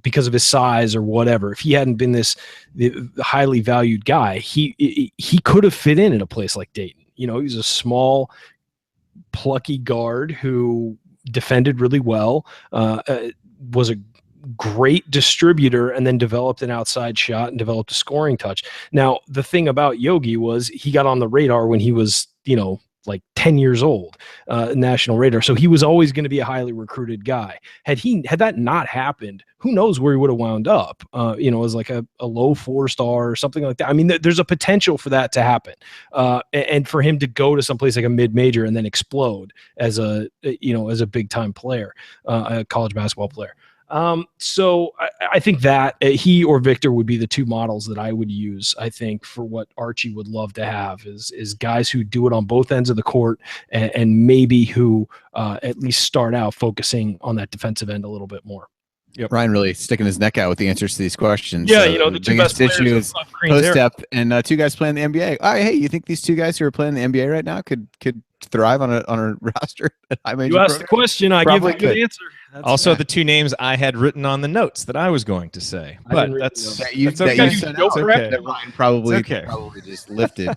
because of his size or whatever, if he hadn't been the highly valued guy, he could have fit in at a place like Dayton. He's a small, plucky guard who defended really well, was a great distributor, and then developed an outside shot and developed a scoring touch. Now, the thing about Yogi was he got on the radar when he was, like 10 years old, national radar. So he was always going to be a highly recruited guy. Had that not happened, who knows where he would have wound up, as like a low 4-star or something like that. There's a potential for that to happen. And for him to go to someplace like a mid-major and then explode as a big time player, a college basketball player. So I think that he or Victor would be the two models that I would use, I think, for what Archie would love to have is guys who do it on both ends of the court and maybe who at least start out focusing on that defensive end a little bit more. Yep. Ryan really sticking his neck out with the answers to these questions. Yeah, the two best issue is post-step and 2 guys playing the NBA. All right, hey, you think these 2 guys who are playing the NBA right now could thrive on a roster? You asked the question, I give a good answer. Also, the 2 names I had written on the notes that I was going to say, but that's okay. That Ryan probably just lifted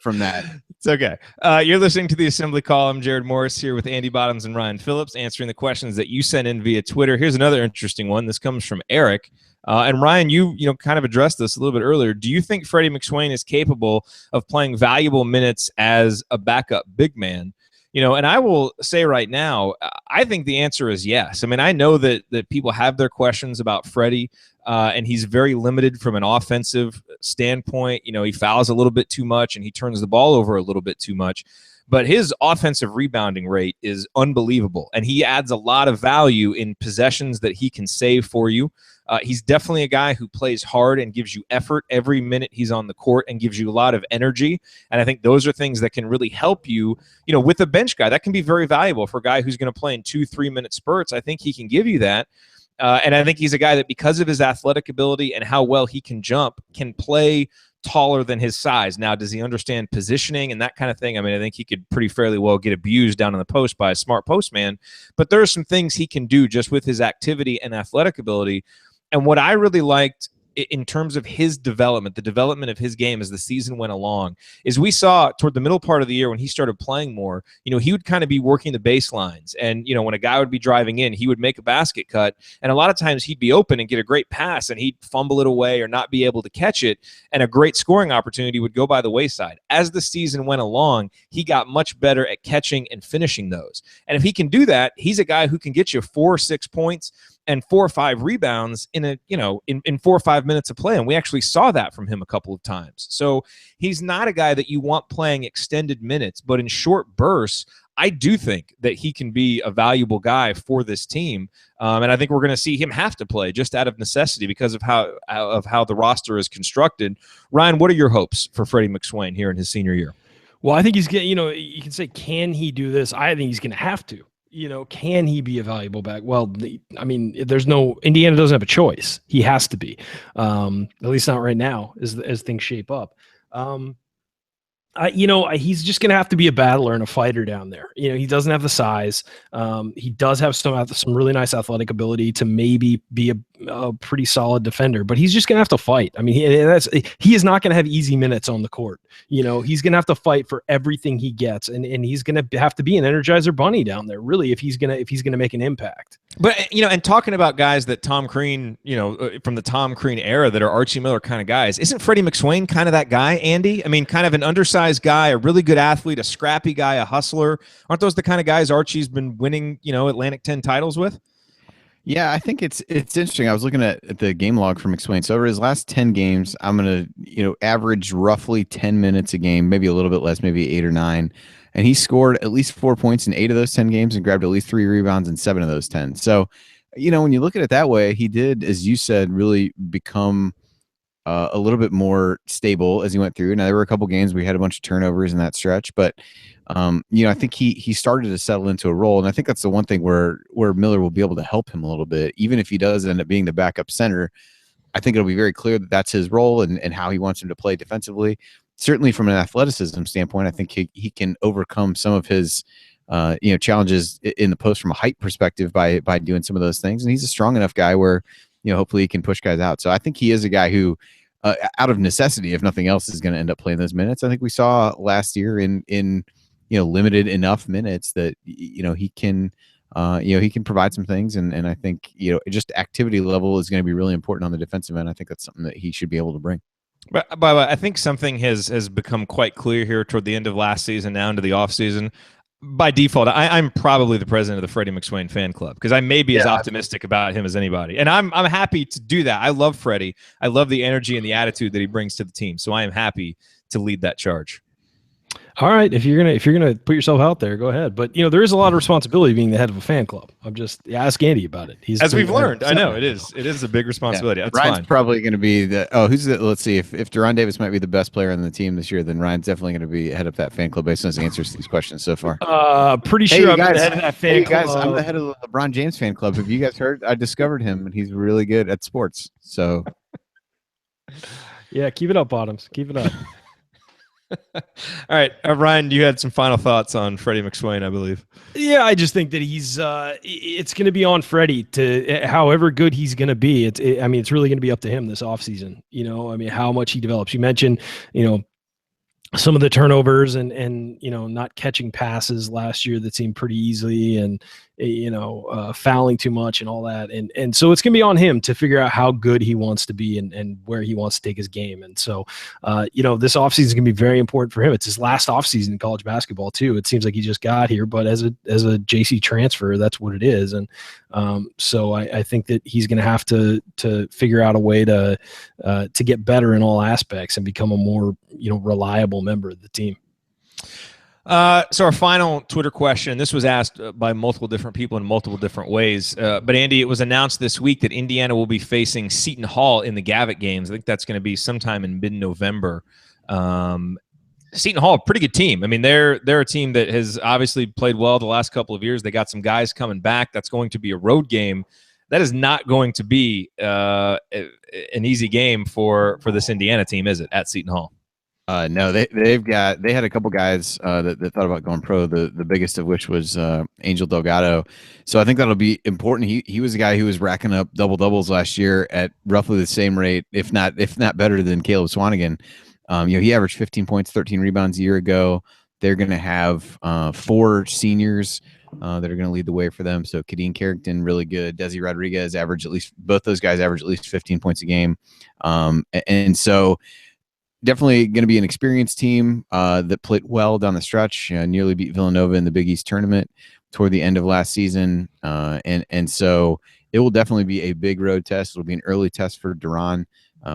from that. It's okay. You're listening to the Assembly Call. I'm Jared Morris here with Andy Bottoms and Ryan Phillips answering the questions that you sent in via Twitter. Here's another interesting one. This comes from Eric. And Ryan, you kind of addressed this a little bit earlier. Do you think Freddie McSwain is capable of playing valuable minutes as a backup big man? And I will say right now, I think the answer is yes. I mean, I know that people have their questions about Freddie, and he's very limited from an offensive standpoint. He fouls a little bit too much, and he turns the ball over a little bit too much. But his offensive rebounding rate is unbelievable, and he adds a lot of value in possessions that he can save for you. He's definitely a guy who plays hard and gives you effort every minute he's on the court and gives you a lot of energy. And I think those are things that can really help you, with a bench guy. That can be very valuable for a guy who's going to play in 2-3 minute spurts. I think he can give you that. And I think he's a guy that, because of his athletic ability and how well he can jump, can play taller than his size. Now, does he understand positioning and that kind of thing? I mean, I think he could pretty fairly well get abused down in the post by a smart postman. But there are some things he can do just with his activity and athletic ability. And what I really liked in terms of his development, the development of his game as the season went along, is we saw toward the middle part of the year when he started playing more, he would kind of be working the baselines. And, when a guy would be driving in, he would make a basket cut. And a lot of times he'd be open and get a great pass, and he'd fumble it away or not be able to catch it. And a great scoring opportunity would go by the wayside. As the season went along, he got much better at catching and finishing those. And if he can do that, he's a guy who can get you 4 or 6 points and 4 or 5 rebounds in in 4 or 5 minutes of play. And we actually saw that from him a couple of times. So he's not a guy that you want playing extended minutes, but in short bursts, I do think that he can be a valuable guy for this team. And I think we're going to see him have to play just out of necessity because of how the roster is constructed. Ryan, what are your hopes for Freddie McSwain here in his senior year? Well, I think he's getting, you can say, can he do this? I think he's going to have to. Can he be a valuable back? Well, Indiana doesn't have a choice. He has to be, at least not right now as things shape up. He's just going to have to be a battler and a fighter down there. He doesn't have the size. He does have some really nice athletic ability to maybe be a pretty solid defender, but he's just going to have to fight. I mean, he is not going to have easy minutes on the court. He's going to have to fight for everything he gets, and he's going to have to be an Energizer Bunny down there, really, if he's going to make an impact. But, and talking about guys that Tom Crean, from the Tom Crean era that are Archie Miller kind of guys, isn't Freddie McSwain kind of that guy, Andy? I mean, kind of an undersized guy, a really good athlete, a scrappy guy, a hustler. Aren't those the kind of guys Archie's been winning, Atlantic 10 titles with? Yeah, I think it's interesting. I was looking at the game log for McSwain. So over his last 10 games, I'm going to, average roughly 10 minutes a game, maybe a little bit less, maybe 8 or 9. And he scored at least 4 points in 8 of those 10 games and grabbed at least 3 rebounds in 7 of those 10. So, when you look at it that way, he did, as you said, really become a little bit more stable as he went through. Now, there were a couple games where he had a bunch of turnovers in that stretch, but I think he started to settle into a role. And I think that's the one thing where Miller will be able to help him a little bit, even if he does end up being the backup center. I think it'll be very clear that that's his role and how he wants him to play defensively. Certainly from an athleticism standpoint, I think he can overcome some of his challenges in the post from a height perspective by doing some of those things. And he's a strong enough guy where, hopefully he can push guys out. So I think he is a guy who, out of necessity, if nothing else, is going to end up playing those minutes. I think we saw last year in limited enough minutes that, he can provide some things. And I think, just activity level is going to be really important on the defensive end. I think that's something that he should be able to bring. But I think something has become quite clear here toward the end of last season, now into the offseason. By default, I'm probably the president of the Freddie McSwain fan club because I may be as optimistic about him as anybody. And I'm happy to do that. I love Freddie. I love the energy and the attitude that he brings to the team. So I am happy to lead that charge. All right, if you're gonna put yourself out there, go ahead. But there is a lot of responsibility being the head of a fan club. I'm just ask Andy about it. As we've learned, I know it is a big responsibility. Yeah. That's Ryan's fine. Probably going to be who's the? Let's see if Deron Davis might be the best player on the team this year, then Ryan's definitely going to be head of that fan club based on his answers to these questions so far. Pretty sure I'm the head of that fan club. Guys, I'm the head of the LeBron James fan club. Have you guys heard? I discovered him, and he's really good at sports. So, yeah, keep it up, Bottoms. Keep it up. All right, Ryan, you had some final thoughts on Freddie McSwain, I believe. Yeah, I just think that he's it's going to be on Freddie to however good he's going to be. It's really going to be up to him this offseason. How much he develops. You mentioned, some of the turnovers and not catching passes last year that seemed pretty easily, and fouling too much and all that. And so it's going to be on him to figure out how good he wants to be and where he wants to take his game. And so, this offseason is going to be very important for him. It's his last offseason in college basketball too. It seems like he just got here, but as a JC transfer, that's what it is. And so I think that he's going to have to figure out a way to get better in all aspects and become a more, reliable member of the team. So our final Twitter question, this was asked by multiple different people in multiple different ways. But Andy, it was announced this week that Indiana will be facing Seton Hall in the Gavitt games. I think that's going to be sometime in mid-November. Seton Hall, pretty good team. I mean, they're a team that has obviously played well the last couple of years. They got some guys coming back. That's going to be a road game. That is not going to be an easy game for this Indiana team, is it, at Seton Hall? No, they had a couple guys that thought about going pro. The biggest of which was Angel Delgado. So I think that'll be important. He was a guy who was racking up double doubles last year at roughly the same rate, if not better than Caleb Swanigan. He averaged 15 points, 13 rebounds a year ago. They're going to have 4 seniors that are going to lead the way for them. So Kadeen Carrington, really good. Desi Rodriguez both those guys average at least 15 points a game. And so definitely going to be an experienced team that played well down the stretch. Nearly beat Villanova in the Big East tournament toward the end of last season. And so it will definitely be a big road test. It'll be an early test for Duran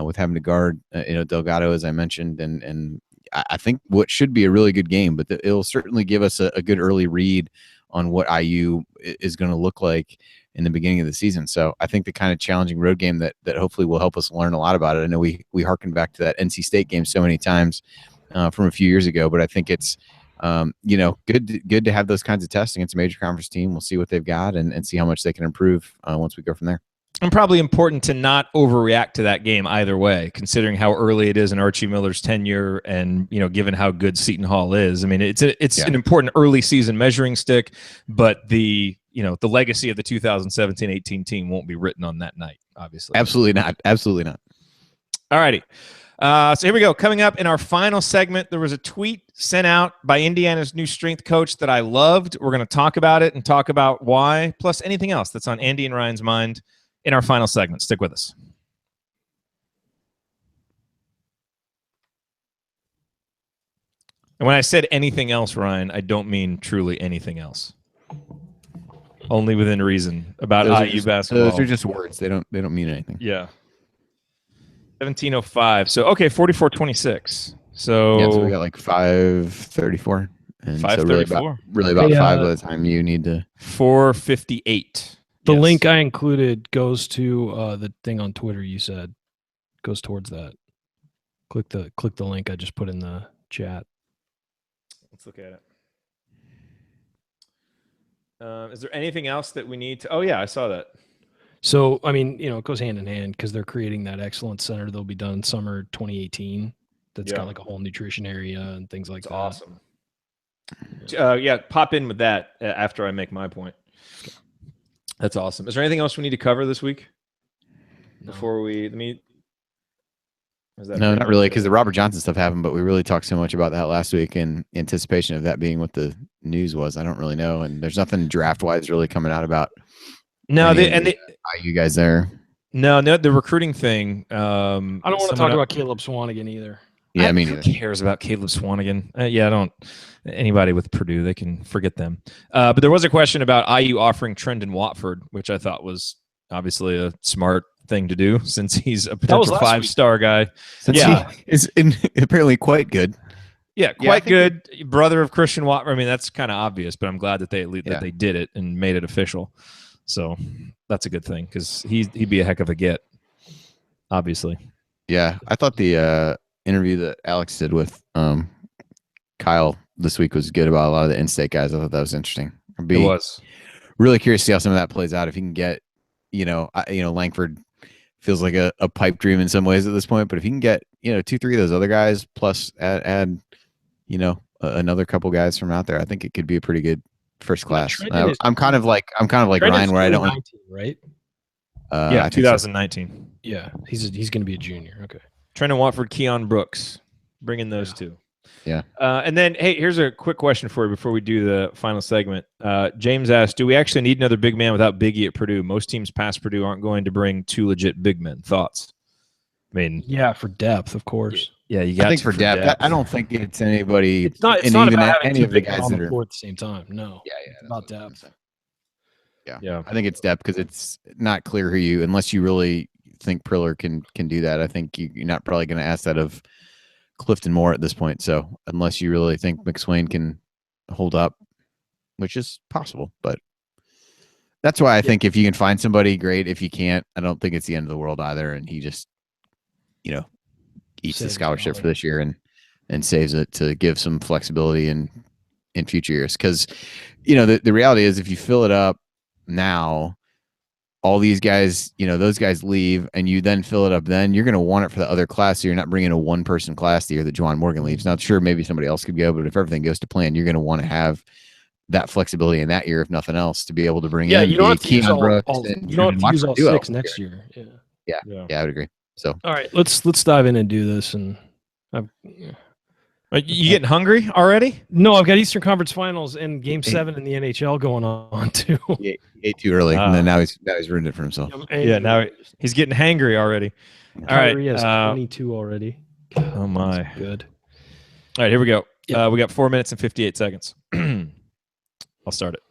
with having to guard Delgado, as I mentioned. And I think what should be a really good game, but it'll certainly give us a good early read on what IU is going to look like in the beginning of the season. So I think the kind of challenging road game that hopefully will help us learn a lot about it. I know we harken back to that NC State game so many times from a few years ago, but I think it's good to have those kinds of tests against a major conference team. We'll see what they've got and see how much they can improve once we go from there. And probably important to not overreact to that game either way, considering how early it is in Archie Miller's tenure and, given how good Seton Hall is. I mean, it's an important early season measuring stick, but the legacy of the 2017-18 team won't be written on that night, obviously. Absolutely not. Absolutely not. All righty. So here we go. Coming up in our final segment, there was a tweet sent out by Indiana's new strength coach that I loved. We're going to talk about it and talk about why, plus anything else that's on Andy and Ryan's mind in our final segment. Stick with us. And when I said anything else, Ryan, I don't mean truly anything else. Only within reason about IU basketball. Those are just words. They don't mean anything. Yeah. 17:05. So 44:26. So we got like 5:34. And 5:34. So really about 5 by the time you need to. 4:58. The link I included goes to the thing on Twitter. You said goes towards that. Click the link I just put in the chat. Let's look at it. Is there anything else that we need to? Oh yeah, I saw that. So I mean, it goes hand in hand because they're creating that excellence center. They'll be done in summer 2018. That's got like a whole nutrition area and things like that. Awesome. Pop in with that after I make my point. That's awesome. Is there anything else we need to cover this week? Before we meet? No, not really, because the Robert Johnson stuff happened, but we really talked so much about that last week in anticipation of that being what the news was. I don't really know, and there's nothing draft-wise really coming out about. No, you guys there? No, the recruiting thing. I don't want to talk about Caleb Swanigan either. Yeah, I mean, who cares about Caleb Swanigan? I don't. Anybody with Purdue, they can forget them. But there was a question about IU offering Trendon Watford, which I thought was obviously a smart thing to do since he's a potential 5-star guy. He is apparently quite good. Yeah, quite good. Brother of Christian Watford. I mean, that's kind of obvious, but I'm glad that they did it and made it official. So that's a good thing because he'd be a heck of a get, obviously. Yeah, I thought the interview that Alex did with Kyle this week was good about a lot of the in-state guys. I thought that was interesting. It was really curious to see how some of that plays out. If he can get, Langford feels like a pipe dream in some ways at this point, but if he can get, 2-3 of those other guys plus add another couple guys from out there, I think it could be a pretty good first class. I'm kind of like Ryan, where I don't want. Right? 2019. So. Yeah, he's going to be a junior. Okay. Trendon Watford, Keon Brooks, bringing those two. Yeah. And then, hey, here's a quick question for you before we do the final segment. James asked, do we actually need another big man without Biggie at Purdue? Most teams past Purdue aren't going to bring 2 legit big men. Thoughts? I mean, yeah, for depth, of course. Yeah, you got. I think for depth. I don't think it's anybody. It's not even about having any 2 of the big men guys on that the are floor at the same time. No. Yeah, It's about depth. Yeah. I think it's depth because it's not clear who you, unless you really think Priller can do that. I think you're not probably going to ask that of Clifton Moore at this point. So unless you really think McSwain can hold up, which is possible, but that's why I think if you can find somebody, great. If you can't, I don't think it's the end of the world either. And he just, eats the scholarship for this year and saves it to give some flexibility in future years. Because, the reality is if you fill it up now, all these guys, those guys leave and you then fill it up, then you're going to want it for the other class. So you're not bringing a 1-person class the year that Juwan Morgan leaves. Not sure, maybe somebody else could go, but if everything goes to plan, you're going to want to have that flexibility in that year, if nothing else, to be able to bring in. You don't have to use all, you don't have to use all 6 next year. Yeah, I would agree. So all right, let's dive in and do this. And Are you getting hungry already? No, I've got Eastern Conference Finals and Game 7 in the NHL going on too. He ate too early, and then now he's ruined it for himself. Yeah, now he's getting hangry already. All right, he has 22 already. God, oh my, good. All right, here we go. We got 4 minutes and 58 seconds. I'll start it.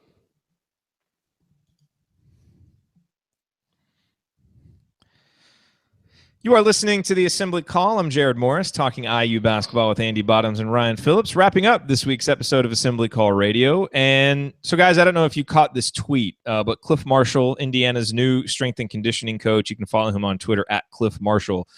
You are listening to the Assembly Call. I'm Jared Morris, talking IU basketball with Andy Bottoms and Ryan Phillips, wrapping up this week's episode of Assembly Call Radio. And so, guys, I don't know if you caught this tweet, but Cliff Marshall, Indiana's new strength and conditioning coach, you can follow him on Twitter at Cliff Marshall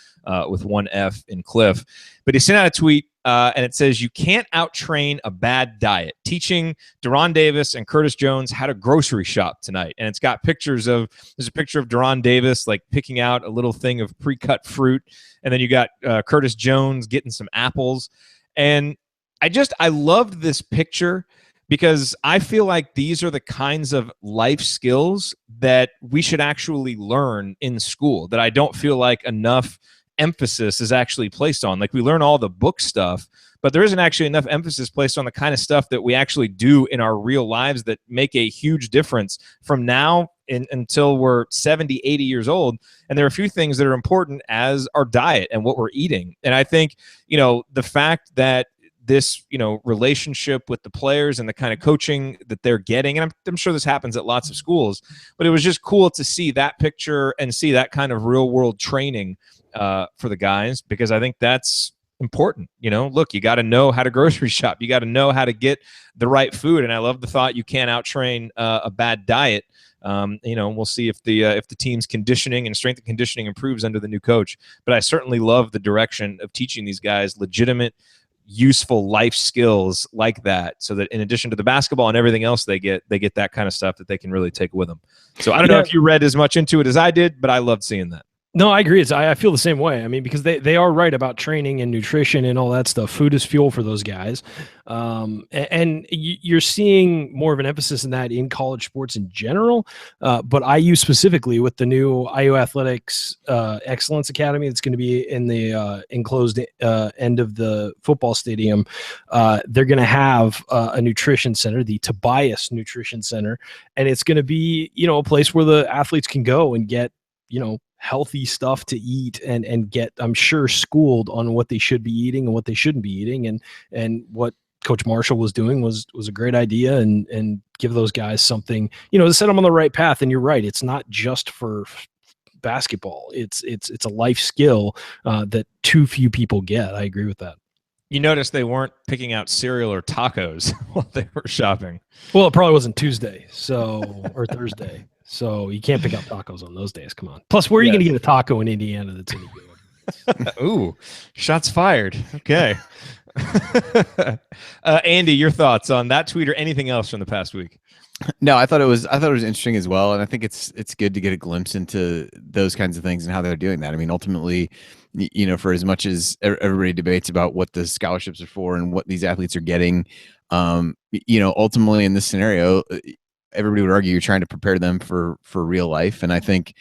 with 1 F in Cliff. But he sent out a tweet, and it says, "You can't out-train a bad diet." Teaching Deron Davis and Curtis Jones how to grocery shop tonight. And it's got there's a picture of Deron Davis like picking out a little thing of pre-cut fruit. And then you got Curtis Jones getting some apples. And I loved this picture because I feel like these are the kinds of life skills that we should actually learn in school, that I don't feel like enough emphasis is actually placed on. Like, we learn all the book stuff, but there isn't actually enough emphasis placed on the kind of stuff that we actually do in our real lives that make a huge difference from now until we're 70, 80 years old. And there are a few things that are important, as our diet and what we're eating. And I think, the fact that this, relationship with the players and the kind of coaching that they're getting, and I'm sure this happens at lots of schools, but it was just cool to see that picture and see that kind of real world training for the guys, because I think that's important. Look, you got to know how to grocery shop. You got to know how to get the right food. And I love the thought you can't out-train a bad diet. We'll see if the team's conditioning and strength and conditioning improves under the new coach. But I certainly love the direction of teaching these guys legitimate, useful life skills like that, so that in addition to the basketball and everything else they get that kind of stuff that they can really take with them. So I don't know if you read as much into it as I did, but I loved seeing that. No, I agree. I feel the same way. I mean, because they are right about training and nutrition and all that stuff. Food is fuel for those guys. And you're seeing more of an emphasis in that in college sports in general. But IU specifically, with the new IU Athletics Excellence Academy that's going to be in the enclosed end of the football stadium, they're going to have a nutrition center, the Tobias Nutrition Center. And it's going to be, a place where the athletes can go and get, healthy stuff to eat and get, I'm sure, schooled on what they should be eating and what they shouldn't be eating. And what Coach Marshall was doing was a great idea, and give those guys something, to set them on the right path. And you're right. It's not just for basketball. It's a life skill that too few people get. I agree with that. You notice they weren't picking out cereal or tacos while they were shopping. Well, it probably wasn't Tuesday, or Thursday. So you can't pick out tacos on those days. Come on. Plus, where are you going to get a taco in Indiana that's any good? Ooh, shots fired. Okay. Andy, your thoughts on that tweet or anything else from the past week? No, I thought it was interesting as well, and I think it's good to get a glimpse into those kinds of things and how they're doing that. I mean, ultimately, for as much as everybody debates about what the scholarships are for and what these athletes are getting, ultimately in this scenario, everybody would argue you're trying to prepare them for real life. And I think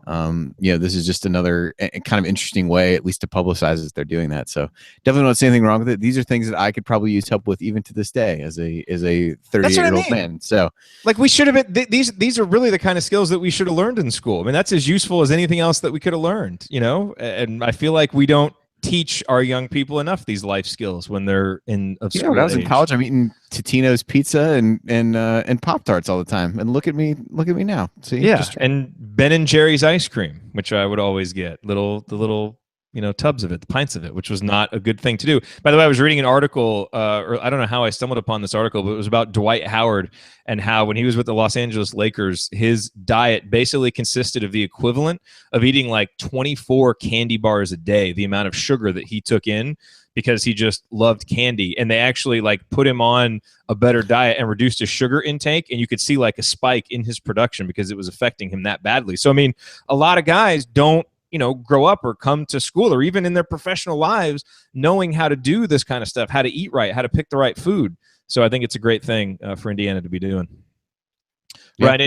This is just another kind of interesting way, at least to publicize that they're doing that. So definitely don't see anything wrong with it. These are things that I could probably use help with even to this day as a 38-year-old man. So like we should have been, these are really the kind of skills that we should have learned in school. I mean, that's as useful as anything else that we could have learned, and I feel like we don't teach our young people enough these life skills when they're in school. When I was in college, I'm eating Totino's pizza and Pop-Tarts all the time. And look at me now. See? Yeah, and Ben and Jerry's ice cream, which I would always get, the little tubs of it, the pints of it, which was not a good thing to do. By the way, I was reading an article, or I don't know how I stumbled upon this article, but it was about Dwight Howard and how when he was with the Los Angeles Lakers, his diet basically consisted of the equivalent of eating like 24 candy bars a day, the amount of sugar that he took in because he just loved candy. And they actually like put him on a better diet and reduced his sugar intake. And you could see like a spike in his production because it was affecting him that badly. So, I mean, a lot of guys don't, grow up or come to school or even in their professional lives knowing how to do this kind of stuff, how to eat right, how to pick the right food. So I think it's a great thing for Indiana to be doing. Yeah, right.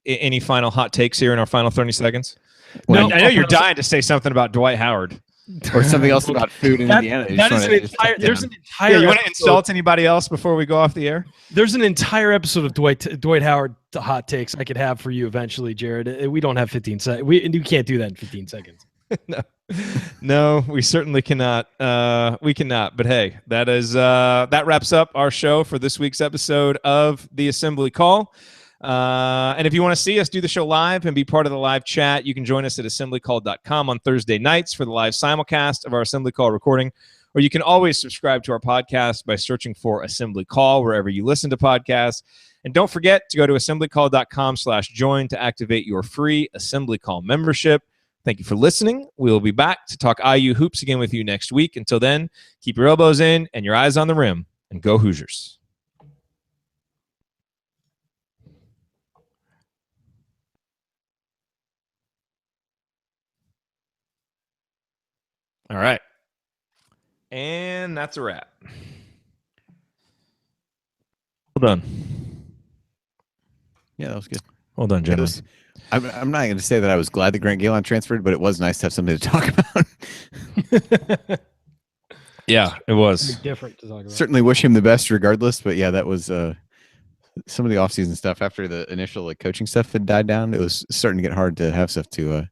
Any final hot takes here in our final 30 seconds? Well, I know you're dying to say something about Dwight Howard. Or something else about food in Indiana. There's an entire. You want to insult anybody else before we go off the air? There's an entire episode of Dwight Howard hot takes I could have for you eventually, Jared. We don't have 15 seconds. We can't do that in 15 seconds. No, we certainly cannot. We cannot. But hey, that wraps up our show for this week's episode of the Assembly Call. And if you want to see us do the show live and be part of the live chat, you can join us at assemblycall.com on Thursday nights for the live simulcast of our Assembly Call recording, or you can always subscribe to our podcast by searching for Assembly Call wherever you listen to podcasts. And don't forget to go to assemblycall.com/join to activate your free Assembly Call membership. Thank you for listening. We'll be back to talk IU hoops again with you next week. Until then, keep your elbows in and your eyes on the rim, and go Hoosiers. All right. And that's a wrap. Well done. Yeah, that was good. Well done, gentlemen. I'm not going to say that I was glad that Grant Gelon transferred, but it was nice to have something to talk about. Yeah, it was. Different to talk about. Certainly wish him the best regardless, but yeah, that was some of the offseason stuff after the initial coaching stuff had died down. It was starting to get hard to have stuff to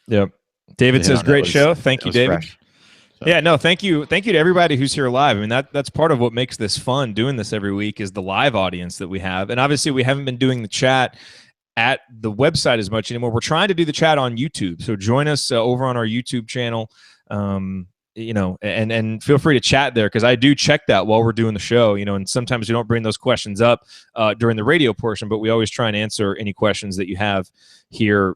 Yep. David says, great show. Thank you, David. So. Yeah, no, thank you. Thank you to everybody who's here live. I mean, that's part of what makes this fun, doing this every week, is the live audience that we have. And obviously, we haven't been doing the chat at the website as much anymore. We're trying to do the chat on YouTube. So join us over on our YouTube channel. And feel free to chat there, because I do check that while we're doing the show, and sometimes we don't bring those questions up during the radio portion, but we always try and answer any questions that you have here,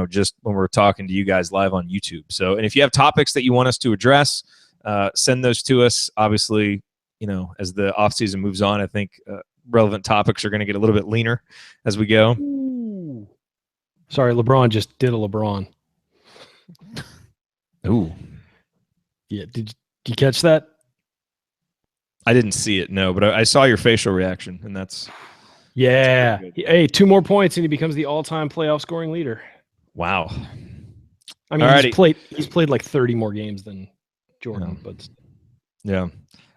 just when we're talking to you guys live on YouTube. So, and if you have topics that you want us to address, send those to us. Obviously, as the off season moves on, I think relevant topics are going to get a little bit leaner as we go. Ooh. Sorry, LeBron just did a LeBron. Ooh. Yeah, did you catch that? I didn't see it, no, but I saw your facial reaction, and that's Hey, 2 more points and he becomes the all-time playoff scoring leader. Wow. I mean, he's played like 30 more games than Jordan, but yeah. All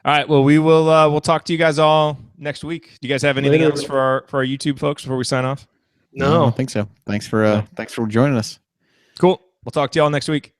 right, well, we'll talk to you guys all next week. Do you guys have anything else for our YouTube folks before we sign off? No, I don't think so. Thanks for joining us. Cool. We'll talk to y'all next week.